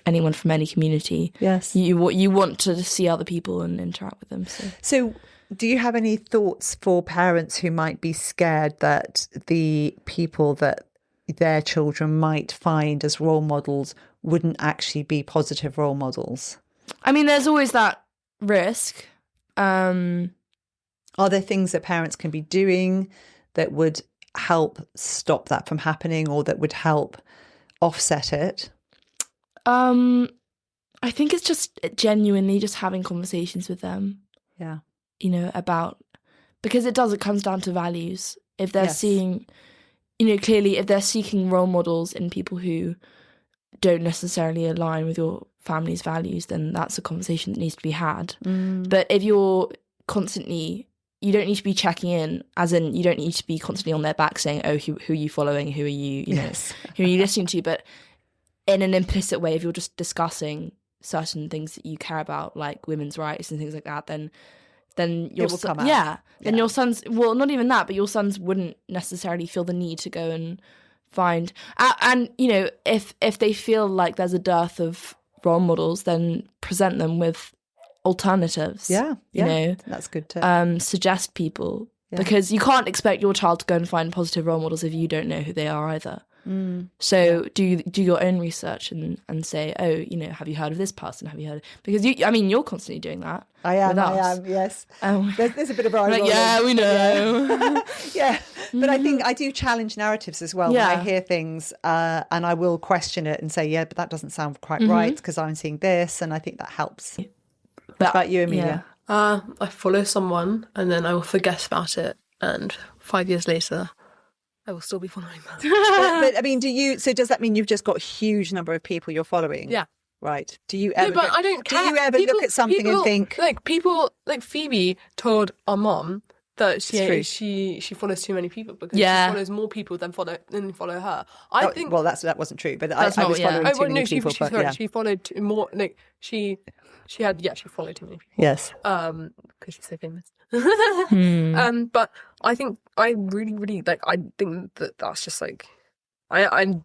anyone from any community. Yes. You want to see other people and interact with them. So do you have any thoughts for parents who might be scared that the people that their children might find as role models wouldn't actually be positive role models? I mean, there's always that risk. Are there things that parents can be doing that would help stop that from happening, or that would help offset it? I think it's just genuinely just having conversations with them. Yeah. About, because it comes down to values. If they're seeing, clearly if they're seeking role models in people who don't necessarily align with your family's values, then that's a conversation that needs to be had. But if you're constantly, you don't need to be checking in, as in you don't need to be constantly on their back saying, oh, who are you following? Who are you, who are you listening to? But in an implicit way, if you're just discussing certain things that you care about, like women's rights and things like that, then your your sons, well, not even that, but your sons wouldn't necessarily feel the need to go and find, and if they feel like there's a dearth of role models, then present them with alternatives. That's good to suggest people, because you can't expect your child to go and find positive role models if you don't know who they are either. So do your own research and say, oh, have you heard of this person? Have you heard? Because you're constantly doing that. I am. Yes. There's a bit of eye rolling. Yeah, we know. But I think I do challenge narratives as well. When I hear things, and I will question it and say, but that doesn't sound quite right because I'm seeing this, and I think that helps. What about you, Amelia? I follow someone and then I will forget about it, and 5 years later, I will still be following that. but I mean, does that mean you've just got a huge number of people you're following? Yeah. Right. Do you ever? But I don't care. Do you ever look at something and think, like, people like Phoebe told our mom that she follows too many people because she follows more people than follow her. I think. Well, that wasn't true, but I was following too many people. She followed more. Like she followed too many people. Yes. Because she's so famous. But I think I really, really I think that's just like I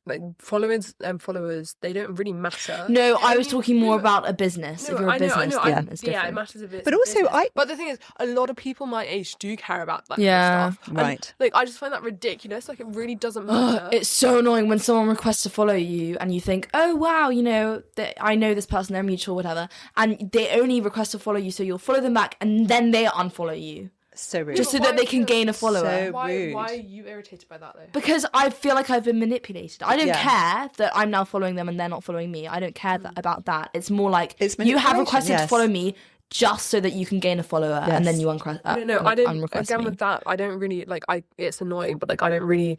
like followers and followers, they don't really matter. No, I was talking more about a business. If you're a business, then it's different. Yeah, it matters if it's But also, business. But the thing is, a lot of people my age do care about that kind of stuff. Right. And, like, I just find that ridiculous. Like, it really doesn't matter. It's so annoying when someone requests to follow you and you think, oh, wow, you know, I know this person, they're mutual, whatever. And they only request to follow you, so you'll follow them back and then they unfollow you. So rude. Just so that they can gain a follower. So why are you irritated by that, though? Because I feel like I've been manipulated. I don't care that I'm now following them and they're not following me. I don't care about that. It's more like you have requested to follow me just so that you can gain a follower and then you unrequest. I don't. Again, with that, I don't really like. It's annoying, but like I don't really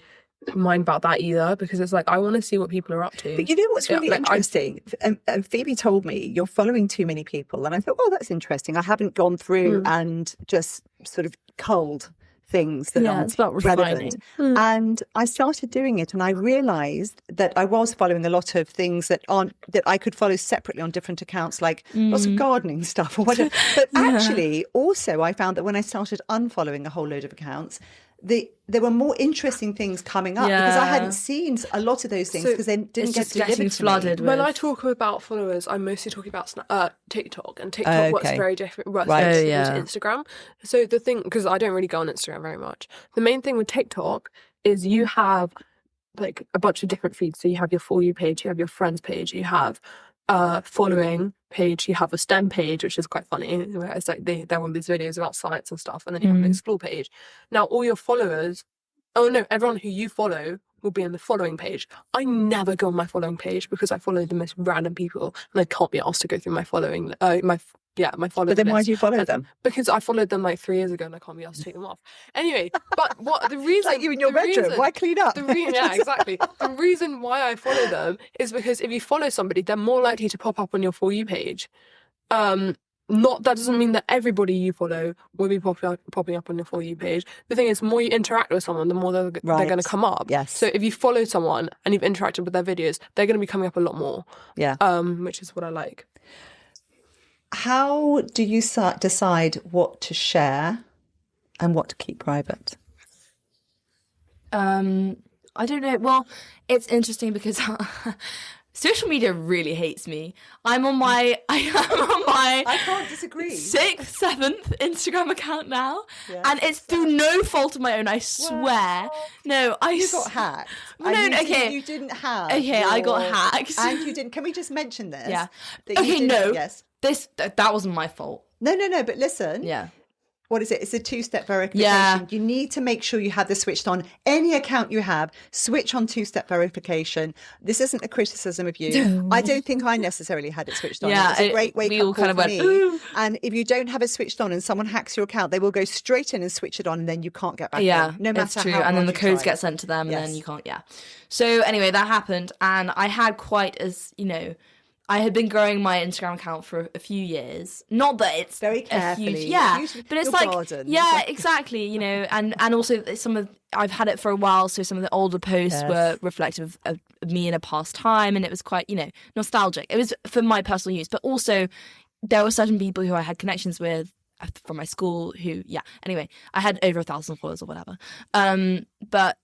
mind about that either, because it's like I want to see what people are up to. But you know what's really interesting? And Phoebe told me you're following too many people, and I thought, oh, that's interesting. I haven't gone through and just sort of culled things that aren't relevant. And I started doing it, and I realised that I was following a lot of things that I could follow separately on different accounts, like lots of gardening stuff or whatever. But actually, also, I found that when I started unfollowing a whole load of accounts, there were more interesting things coming up because I hadn't seen a lot of those things because they didn't get delivered to me. When I talk about followers, I'm mostly talking about TikTok, and TikTok works very different to Instagram. So the thing, because I don't really go on Instagram very much, the main thing with TikTok is you have like a bunch of different feeds. So you have your For You page, you have your Friends page, you have following page, you have a STEM page, which is quite funny. It's like they're on these videos about science and stuff, and then you have an Explore page. Now all your followers, everyone who you follow will be on the following page. I never go on my following page because I follow the most random people, and I can't be asked to go through my following my followers. But then why do you follow them? Because I followed them like 3 years ago and I can't be asked to take them off. Anyway, but what the reason... like you in your bedroom, why clean up? Yeah, exactly. The reason why I follow them is because if you follow somebody, they're more likely to pop up on your For You page. That doesn't mean that everybody you follow will be popping up on your For You page. The thing is, the more you interact with someone, the more they're going to come up. Yes. So if you follow someone and you've interacted with their videos, they're going to be coming up a lot more. Yeah. Which is what I like. How do you decide what to share and what to keep private? I don't know. Well, it's interesting because social media really hates me. I am on my I can't disagree. 6th, 7th Instagram account now, and it's through no fault of my own. I swear. You got hacked. You didn't have. Okay, I got hacked, and you didn't. Can we just mention this? Yeah. Yes. That wasn't my fault. No. But listen. Yeah. What is it? It's a 2-step verification. Yeah. You need to make sure you have this switched on. Any account you have, switch on 2-step verification. This isn't a criticism of you. I don't think I necessarily had it switched on. Yeah, it's a great wake-up call for me. Ooh. And if you don't have it switched on and someone hacks your account, they will go straight in and switch it on, and then you can't get back on. No matter it's true. how and then the hard codes try. get sent to them, and then you can't. Yeah. So anyway, that happened, and I had I had been growing my Instagram account for a few years. Not that it's very carefully, but it's like garden. Exactly. And also I've had it for a while, so some of the older posts were reflective of me in a past time, and it was quite nostalgic. It was for my personal use, but also there were certain people who I had connections with from my school who anyway, I had over 1,000 followers or whatever. But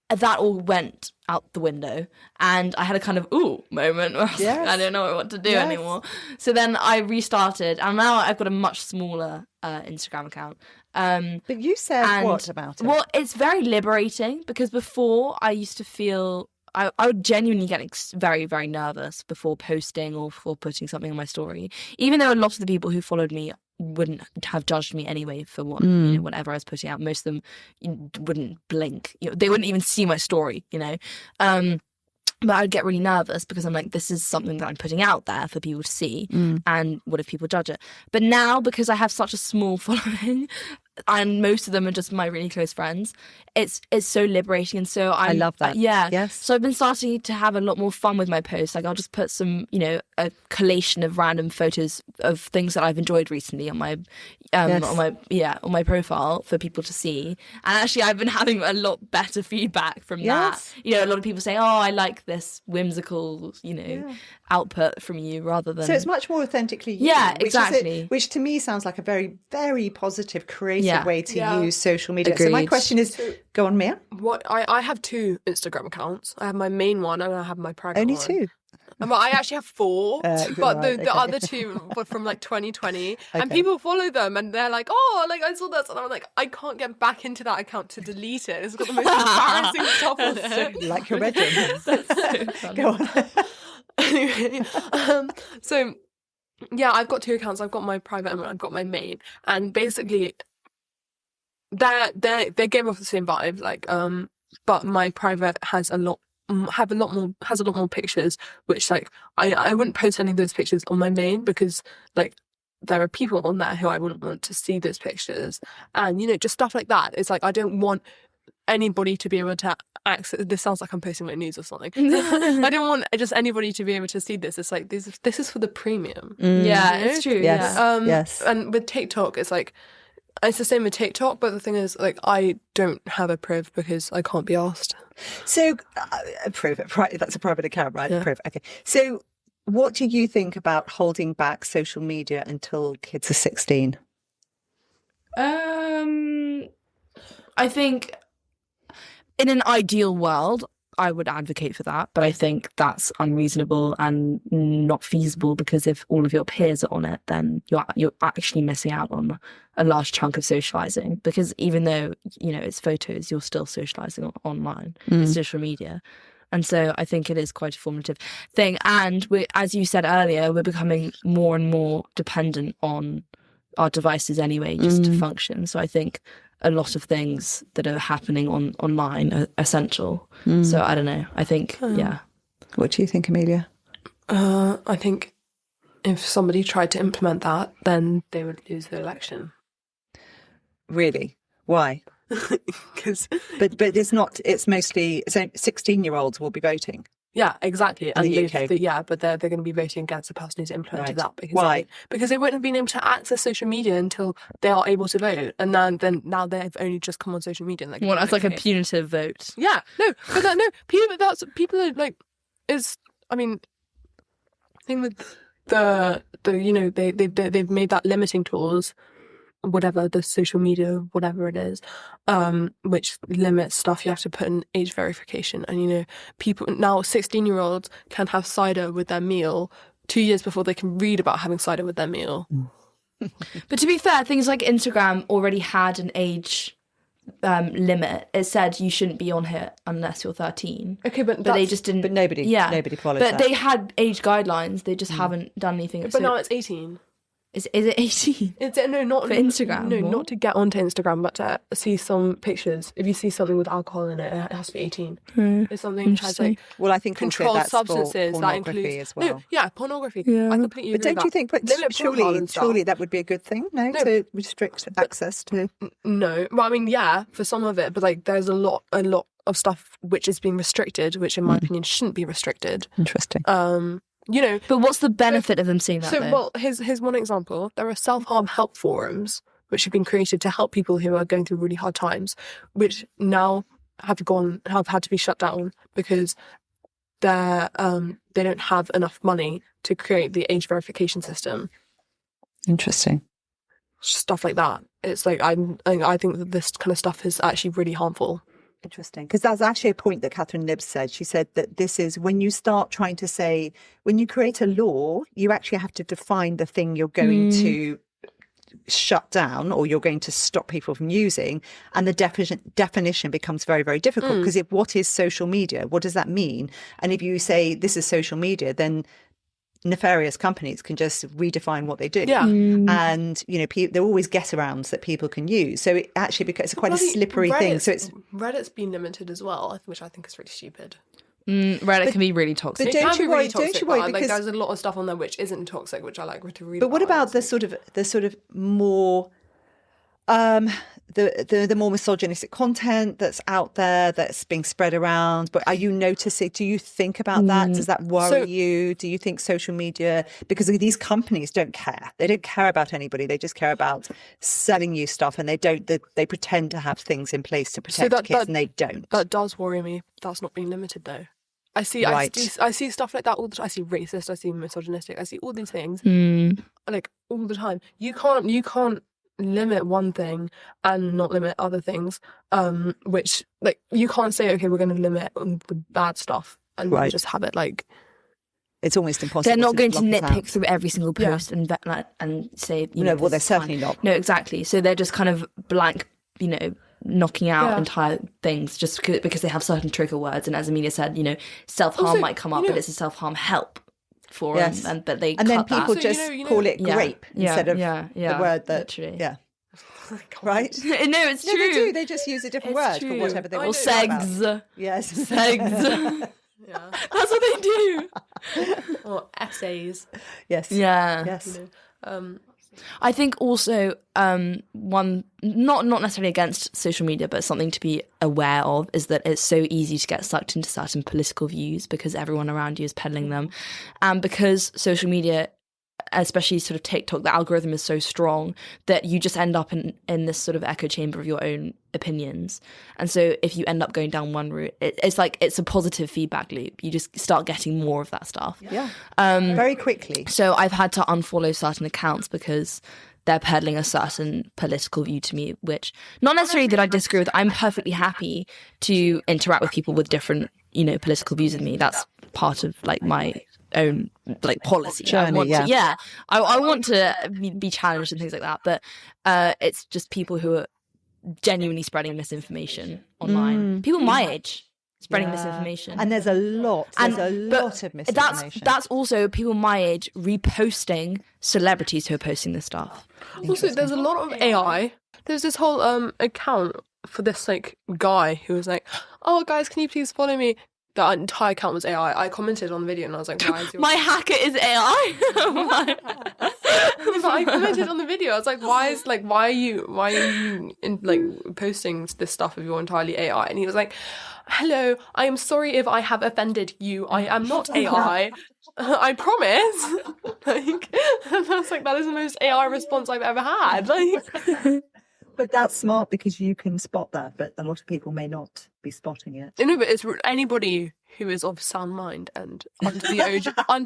that all went out the window, and I had a kind of moment where I was like, I don't know what to do anymore. So then I restarted, and now I've got a much smaller Instagram account. But you said what about it? Well, it's very liberating, because before I used to feel I would genuinely get very, very nervous before posting or before putting something on my story, even though a lot of the people who followed me wouldn't have judged me anyway for whatever I was putting out. Most of them wouldn't blink. They wouldn't even see my story, But I'd get really nervous because I'm like, this is something that I'm putting out there for people to see. And what if people judge it? But now, because I have such a small following, and most of them are just my really close friends, it's so liberating. And so I love that. Yes. So I've been starting to have a lot more fun with my posts. Like, I'll just put some, a collation of random photos of things that I've enjoyed recently on my on my profile for people to see. And actually, I've been having a lot better feedback from that. A lot of people say, "Oh, I like this whimsical, output from you," rather than. So it's much more authentically you. Yeah, exactly. Which to me sounds like a very, very positive, creative way to use social media. Agreed. So my question is, go on, Mia. What I have 2 Instagram accounts. I have my main one and I have my private Only one. 2? Well, I actually have 4, but right, the okay. other 2 were from like 2020, and Okay. people follow them and they're like, oh, like I saw this, and I'm like, I can't get back into that account to delete it. It's got the most embarrassing stuff on it. Like your bedroom. Go on. Anyway, so yeah, I've got 2 accounts. I've got my private and I've got my main, and basically they give off the same vibe, like but my private has a lot more pictures, which like I wouldn't post any of those pictures on my main, because like there are people on there who I wouldn't want to see those pictures, and just stuff like that. It's like I don't want anybody to be able to access. This sounds like I'm posting my news or something. I don't want just anybody to be able to see this. It's like this is for the premium. Yeah, it's true. Yes. Yeah. Yes. And with TikTok, it's like it's the same with TikTok, but the thing is, like, I don't have a priv because I can't be asked. So, that's a private account, right? Yeah. Priv. Okay. So, what do you think about holding back social media until kids are 16? I think in an ideal world, I would advocate for that, but I think that's unreasonable and not feasible, because if all of your peers are on it, then you're actually missing out on a large chunk of socializing, because even though it's photos, you're still socializing online. It's social media. And so I think it is quite a formative thing. And as you said earlier, we're becoming more and more dependent on our devices anyway, just to function. So I think a lot of things that are happening online are essential. So I don't know. I think, yeah. What do you think, Amelia? I think if somebody tried to implement that, then they would lose the election. Really? Why? Because But it's not. It's mostly 16-year-olds will be voting. yeah, exactly. In the UK. But they're going to be voting against the person who's implemented Right. that. Because Why? Because they wouldn't have been able to access social media until they are able to vote, and then now they've only just come on social media. And Well, that's like a punitive vote. yeah, people are like, is I mean, thing with they've made that limiting clause, whatever the social media, whatever it is, which limits stuff. You have to put in age verification, and people now 16-year-olds can have cider with their meal 2 years before they can read about having cider with their meal. But to be fair, things like Instagram already had an age limit. It said you shouldn't be on here unless you're 13. Okay, but they just didn't. But nobody follows But that. they had age guidelines. They just haven't done anything. But now it's 18. Is it 18? It's not For Instagram, No, what? not to get onto Instagram, but to see some pictures. If you see something with alcohol in it, it has to be 18. It's something which has like Well, I think also controlled that's substances for that pornography includes as well. No, yeah, pornography. Yeah. I completely But agree. don't you think? But Limit pornhub and stuff. surely that would be a good thing, no? To restrict access to. No, well, I mean, yeah, for some of it, but like, there's a lot of stuff which is being restricted, which in my opinion shouldn't be restricted. Interesting. But what's the benefit of them seeing that? So, though? well, here's one example. There are self-harm help forums which have been created to help people who are going through really hard times, which now have had to be shut down because they don't have enough money to create the age verification system. Interesting. Stuff like that. It's like I think that this kind of stuff is actually really harmful. Interesting, because that's actually a point that Catherine Nibbs said. She said that this is when you start trying to say, when you create a law, you actually have to define the thing you're going to shut down or you're going to stop people from using, and the definition becomes very, very difficult, because what is social media? What does that mean? And if you say this is social media, then nefarious companies can just redefine what they do. Yeah. And there are always get-arounds that people can use. So it actually becomes quite a slippery thing. So Reddit's been limited as well, which I think is really stupid. Reddit can be really toxic. But It don't can you be worry? really toxic, Don't you worry? but, Because there's a lot of stuff on there which isn't toxic, which I like to read. but what about the sort of more the more misogynistic content that's out there that's being spread around? But are you noticing? Do you think about that? Does that worry you? Do you think social media, because these companies don't care? They don't care about anybody. They just care about selling you stuff, and they pretend to have things in place to protect kids, and they don't. That does worry me. That's not being limited though. I see stuff like that all the time. I see racist, I see misogynistic, I see all these things like all the time. You can't limit one thing and not limit other things, which like you can't say, okay, we're going to limit the bad stuff and Right. just have it like It's almost impossible. They're not going to block us nitpick out. through every single post and say, you know, No, well, this they're is fine. certainly not. No, exactly. So they're just kind of blank, you know, knocking out entire things just because they have certain trigger words. And as Amelia said, you know, self-harm Also, might come up, but it's a self-harm help for Yes. them. But they And then cut that. people So, just you know- call it Yeah. grape instead of yeah, the word that. literally. Yeah. Right? No, it's No, true. they do. They just use a different It's word true. for whatever they I want Or to talk about. segs. Yes. Segs. yeah, That's what they do. or essays. Yes. Yeah. Yes. You know. I think also one not necessarily against social media, but something to be aware of is that it's so easy to get sucked into certain political views because everyone around you is peddling them, and because social media, especially sort of TikTok, the algorithm is so strong that you just end up in this sort of echo chamber of your own opinions. And so if you end up going down one route, it's like it's a positive feedback loop. You just start getting more of that stuff. Yeah. Very quickly. So I've had to unfollow certain accounts because they're peddling a certain political view to me, which not necessarily that I disagree with. I'm perfectly happy to interact with people with different, you know, political views than me. That's part of like my own like policy. Journey, I want to be challenged and things like that. But it's just people who are genuinely spreading misinformation online. People my age spreading misinformation. And there's a lot. There's a lot of misinformation. That's also people my age reposting celebrities who are posting this stuff. Also, there's a lot of AI. There's this whole account for this like guy who was like, "Oh, guys, can you please follow me?" That entire account was AI. I commented on the video and I was like, "Why is your My hacker is AI." But I commented on the video. I was like, why are you posting this stuff if you're entirely AI? And he was like, "Hello, I am sorry if I have offended you. I am not AI. I promise." Like, and I was like, that is the most AI response I've ever had. Like, But that's smart because you can spot that, but a lot of people may not be spotting it. no, but it's anybody who is of sound mind and under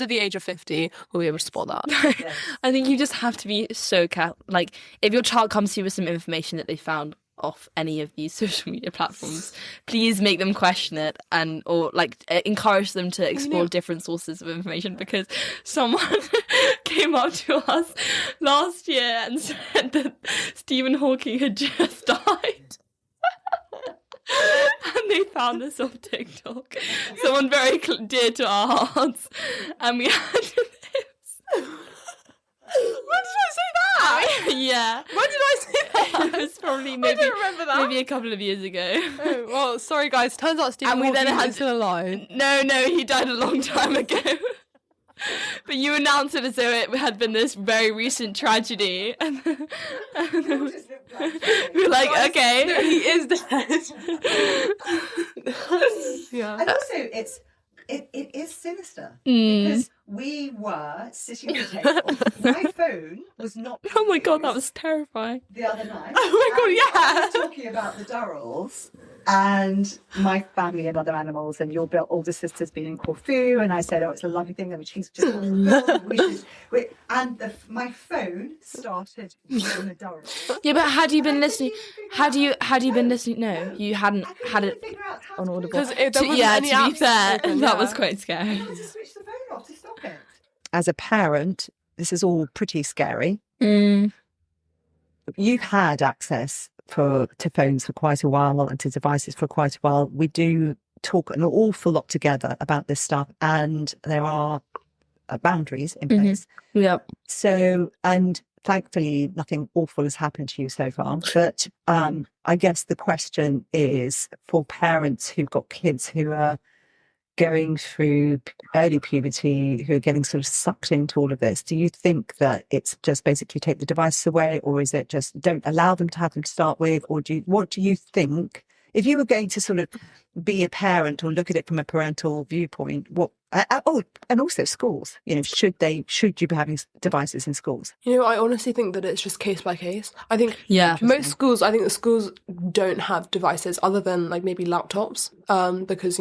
the age of 50 will be able to spot that. I think you just have to be so careful. Like, if your child comes to you with some information that they found off any of these social media platforms, please make them question it or encourage them to explore different sources of information, because someone came up to us last year and said that Stephen Hawking had just died. And they found this off TikTok. Someone very dear to our hearts. And we had to When did I say that? yeah. When did I say that? It was probably I maybe don't remember that. maybe a couple of years ago. Oh, well, sorry guys. Turns out Stephen And we then Hawking had- is still alive. No, he died a long time ago. But you announced it as though it had been this very recent tragedy. And we were like, okay. No, he is dead. Yeah. And also, it is sinister because we were sitting at the table. My phone was not. Oh my God, that was terrifying. the other night. Oh my God, and yeah. I was talking about the Durrells and my family and other animals, and your older sister's been in Corfu, and I said, "Oh, it's a lovely thing that she's just." My phone started with the Durrells. Yeah, but had you been listening? Had you been listening? No, you hadn't had it Figure out how on to Audible. Because there wasn't Yeah, any to be apps fair, open, that yeah. was quite scary. just switch the phone off to stop it. As a parent, this is all pretty scary. You've had access to phones for quite a while and to devices for quite a while. We do talk an awful lot together about this stuff, and there are boundaries in place. Yep. So, and thankfully, nothing awful has happened to you so far. But I guess the question is for parents who've got kids who are going through early puberty, who are getting sort of sucked into all of this, do you think that it's just basically take the devices away, or is it just don't allow them to have them to start with? Or what do you think, if you were going to sort of be a parent or look at it from a parental viewpoint, And also schools. Should you be having devices in schools? I honestly think that it's just case by case. I think Yeah. most schools, the schools don't have devices other than like maybe laptops, because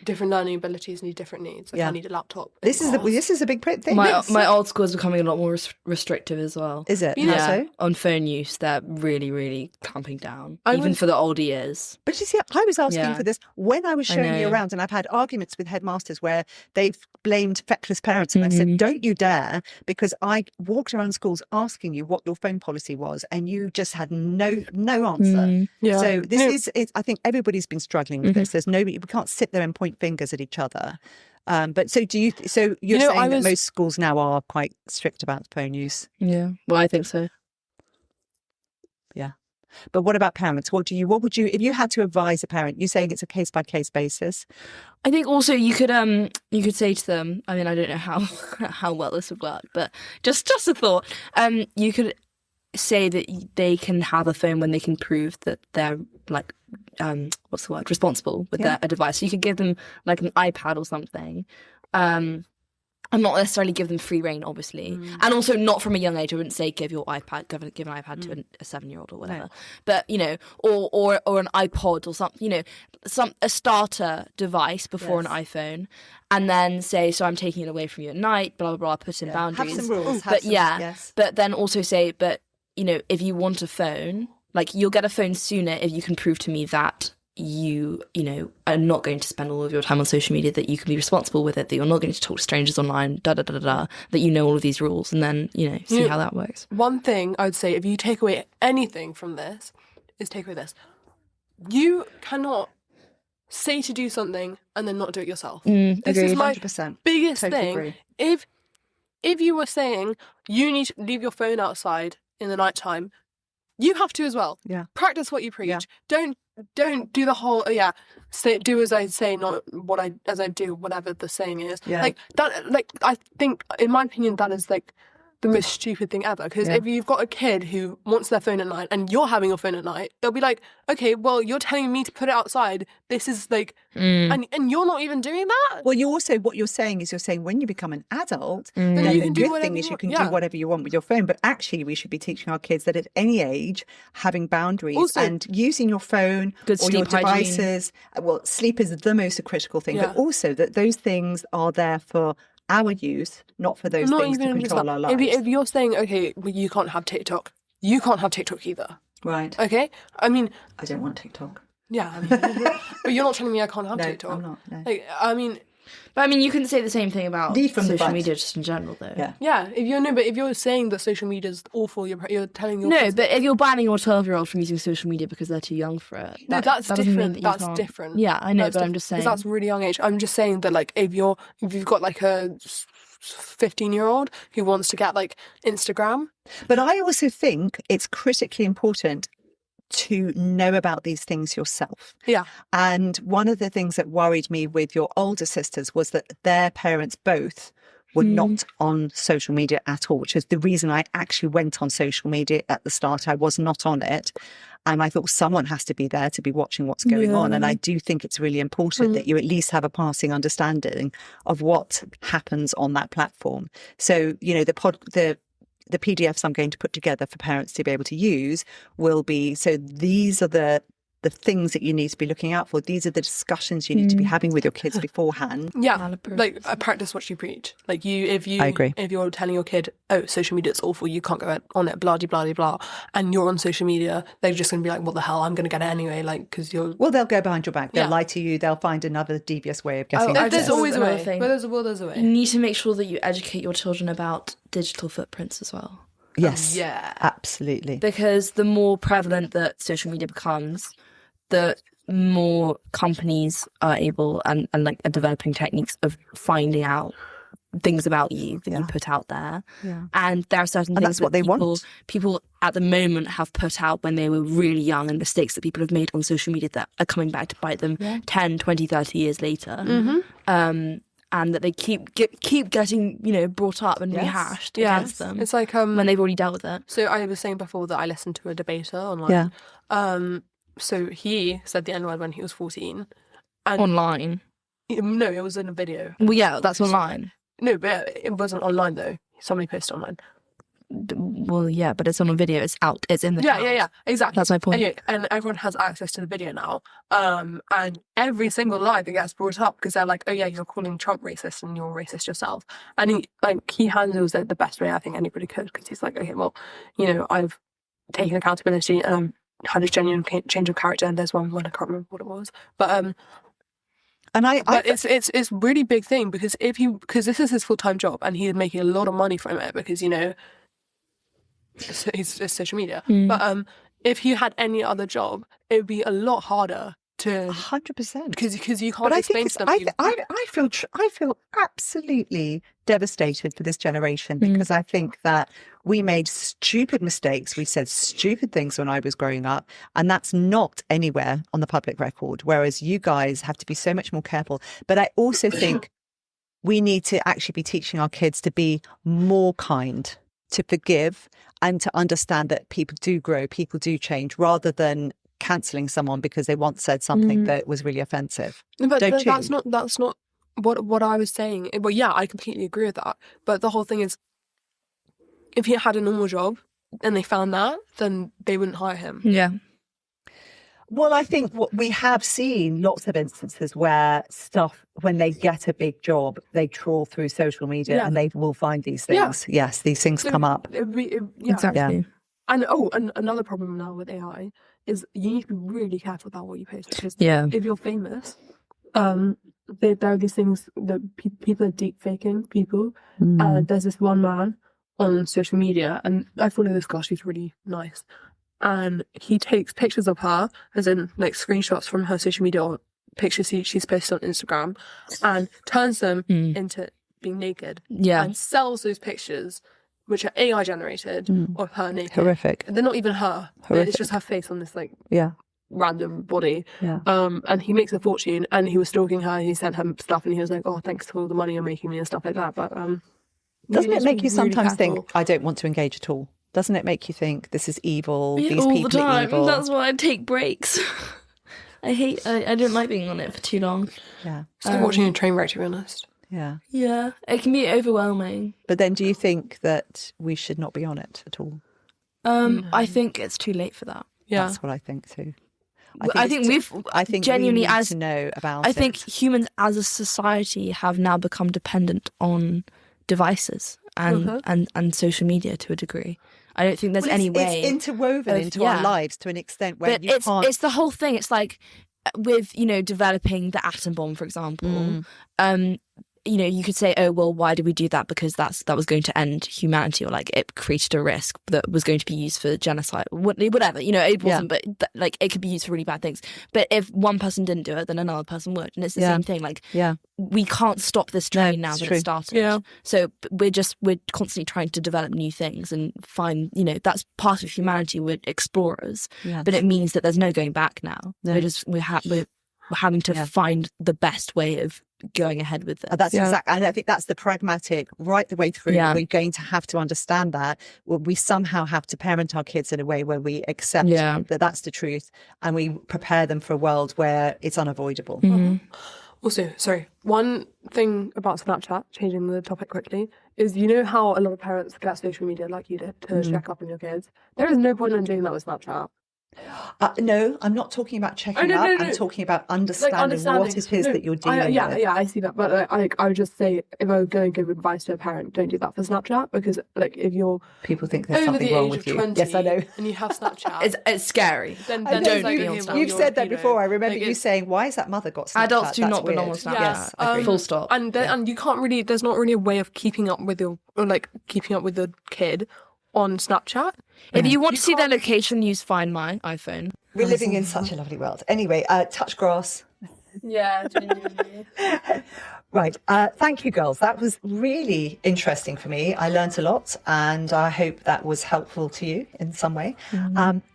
different learning abilities need different needs. Like I need a laptop. This is a big thing. My old school is becoming a lot more restrictive as well. Is it? Yeah. So? On phone use, they're really, really clamping down, even for the older years. But you see, I was asking for this when I was showing you around, and I've had arguments with headmasters where they've blamed feckless parents, and I said, don't you dare, because I walked around schools asking you what your phone policy was, and you just had no answer. So this is I think everybody's been struggling with this. There's nobody, we can't sit there and point fingers at each other. But so you're saying that most schools now are quite strict about phone use? Yeah, well, I think so. Yeah. But what about parents? What would you, if you had to advise a parent, you're saying it's a case by case basis? I think also you could say to them, I mean, I don't know how well this would work, but just a thought, you could say that they can have a phone when they can prove that they're like, responsible with a device. So you could give them like an iPad or something, and not necessarily give them free reign, obviously. And also not from a young age. I wouldn't say give an iPad to a 7-year-old or whatever. No. But, or an iPod or something, a starter device before an iPhone, and then say, so I'm taking it away from you at night, blah, blah, blah, put in boundaries. Have some rules. But then also say, but, if you want a phone, like you'll get a phone sooner if you can prove to me that you are not going to spend all of your time on social media, that you can be responsible with it, that you're not going to talk to strangers online, that you know all of these rules, and then, see how that works. One thing I would say, if you take away anything from this, is take away this. You cannot say to do something and then not do it yourself. This is my 100%. biggest Totally thing. Agree. If you were saying you need to leave your phone outside in the nighttime, you have to as well. Yeah. Practice what you preach. Yeah. Don't do the whole do as I say, not as I do, whatever the saying is. Yeah. Like that. Like I think, in my opinion, that is like the most stupid thing ever. Because if you've got a kid who wants their phone at night and you're having your phone at night, they'll be like, okay, well, you're telling me to put it outside. This is like, and you're not even doing that. Well, what you're saying when you become an adult, then you the can do good whatever thing is you you can want. do whatever you want with your phone. But actually, we should be teaching our kids that at any age, having boundaries and using your phone or your devices. Well, sleep is the most critical thing, but also that those things are there for our youth, not for those things to control our lives. If you're saying, okay, well, you can't have TikTok, you can't have TikTok either. Right. Okay? I mean... I don't want TikTok. Yeah, I mean, but you're not telling me I can't have TikTok. I'm not, no. But you can say the same thing about social media just in general, though. Yeah. If you're saying that social media is awful, you're telling your kids... but if you're banning your 12-year-old from using social media because they're too young for it, that's different. That's different. Yeah, I know, but I'm just saying because that's really young age. I'm just saying that, like, if you've got like a 15-year-old who wants to get like Instagram, but I also think it's critically important to know about these things yourself. Yeah. And one of the things that worried me with your older sisters was that their parents both were not on social media at all, which is the reason I actually went on social media at the start. I was not on it. And I thought someone has to be there to be watching what's going on. And I do think it's really important that you at least have a passing understanding of what happens on that platform. So, the PDFs I'm going to put together for parents to be able to use will be, so these are the things that you need to be looking out for. These are the discussions you need to be having with your kids beforehand. Yeah, like practice what you preach. Like I agree. If you're telling your kid, oh, social media is awful, you can't go on it, blah, blah, blah, blah, and you're on social media, they're just going to be like, what the hell, I'm going to get it anyway, like, because you're... Well, they'll go behind your back. They'll lie to you. They'll find another devious way of getting access. There's always a way. Where there's a will, there's a way. You need to make sure that you educate your children about digital footprints as well. Yes, absolutely. Because the more prevalent that social media becomes, the more companies are able and like are developing techniques of finding out things about you that you put out there. Yeah. And there are certain things that's what they want. People at the moment have put out when they were really young, and mistakes that people have made on social media that are coming back to bite them 10, 20, 30 years later. And that they keep getting, brought up and rehashed against them. It's like when they've already dealt with it. So I was saying before that I listened to a debater online. Yeah. So he said the N-word when he was 14. And online. No, it was in a video. Well, yeah, that's online. No, but it wasn't online though. Somebody posted online. Well, yeah, but it's on a video. It's out. It's in the house. Yeah, exactly. That's my point. Anyway, and everyone has access to the video now. And every single lie that gets brought up, because they're like, oh yeah, you're calling Trump racist and you're racist yourself. And he handles it the best way I think anybody could, because he's like, okay, well, I've taken accountability and had a genuine change of character. And there's one I can't remember what it was, but it's a really big thing, because because this is his full-time job and he's making a lot of money from it, because it's social media. But if he had any other job, it would be a lot harder to 100%, because you can't explain to them. I feel absolutely devastated for this generation, because I think that we made stupid mistakes. We said stupid things when I was growing up, and that's not anywhere on the public record, whereas you guys have to be so much more careful. But I also think we need to actually be teaching our kids to be more kind, to forgive, and to understand that people do grow, people do change, rather than cancelling someone because they once said something that was really offensive. But that's not what I was saying. Well, yeah, I completely agree with that. But the whole thing is, if he had a normal job and they found that, then they wouldn't hire him. Yeah. Well, I think what we have seen lots of instances where when they get a big job, they trawl through social media and they will find these things. Yeah. Yes, these things come up. Exactly. Yeah. And another problem now with AI is you need to be really careful about what you post, because if you're famous, there are these things that people are deep faking people. There's this one man on social media, and I follow this girl, she's really nice. And he takes pictures of her, as in like screenshots from her social media or pictures she's posted on Instagram, and turns them into being naked. Yeah. And sells those pictures, which are AI generated, of her naked. Horrific. They're not even her. Horrific. It's just her face on this random body. Yeah. And he makes a fortune, and he was stalking her, and he sent her stuff, and he was like, oh, thanks for all the money you're making me and stuff like that. But doesn't it make you sometimes think, I don't want to engage at all? Doesn't it make you think this is evil? These all people the time. are evil. That's why I take breaks. I don't like being on it for too long. Yeah. It's like watching a train wreck, to be honest. Yeah. Yeah. It can be overwhelming. But then do you think that we should not be on it at all? I think it's too late for that. Yeah. That's what I think too. I think genuinely, we need to know about I think humans as a society have now become dependent on devices and social media to a degree. I don't think there's any way. It's interwoven into our lives to an extent where you can't. It's the whole thing. It's like with, developing the atom bomb, for example. You could say, oh, well, why did we do that? Because that was going to end humanity, or like it created a risk that was going to be used for genocide, whatever. It wasn't, but it could be used for really bad things. But if one person didn't do it, then another person would, and it's the same thing. We can't stop this train now that it started. Yeah. So we're constantly trying to develop new things and find, that's part of humanity. We're explorers, but it means that there's no going back now. No. We're having to find the best way of going ahead with it. That's exactly, and I think that's the pragmatic right the way through. We're going to have to understand that we somehow have to parent our kids in a way where we accept that that's the truth, and we prepare them for a world where it's unavoidable. Also, sorry, one thing about Snapchat, changing the topic quickly, is how a lot of parents get social media like you did to check up on your kids? There is no point in doing that with Snapchat. No, I'm not talking about checking up. I'm talking about understanding what it is that you're dealing with. Yeah, I see that. But I would just say, if I was going to give advice to a parent, don't do that for Snapchat, because if you're people think there's something wrong with you. 20, yes, I know. And you have Snapchat, it's scary. Then don't be on Snapchat. You've said that before. I remember you saying, "Why has that mother got Snapchat?" Adults do not belong on Snapchat. Yes, full stop. And you can't really. There's not really a way of keeping up with the kid on Snapchat. If you want to see their location, use Find My iPhone. We're living in such a lovely world. Anyway, touch grass. Yeah. Right. Thank you, girls. That was really interesting for me. I learnt a lot, and I hope that was helpful to you in some way.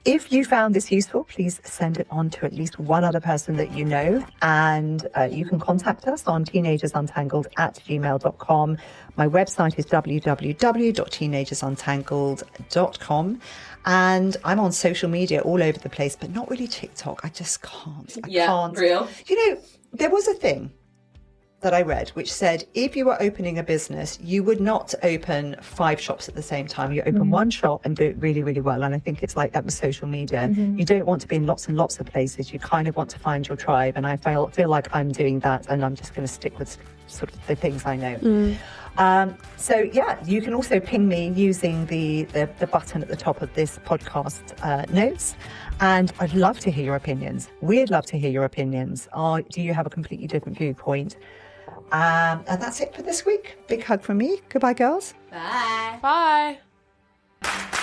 If you found this useful, please send it on to at least one other person that you know, and you can contact us on teenagersuntangled@gmail.com. My website is www.teenagersuntangled.com. And I'm on social media all over the place, but not really TikTok. I just can't. I can't. Real. There was a thing that I read, which said if you were opening a business, you would not open 5 shops at the same time. You open one shop and do it really, really well. And I think it's like that with social media. You don't want to be in lots and lots of places. You kind of want to find your tribe. And I feel like I'm doing that, and I'm just going to stick with sort of the things I know. So yeah, you can also ping me using the button at the top of this podcast notes, and I'd love to hear your opinions. We'd love to hear your opinions. Do you have a completely different viewpoint? And that's it for this week. Big hug from me. Goodbye, girls. Bye. Bye.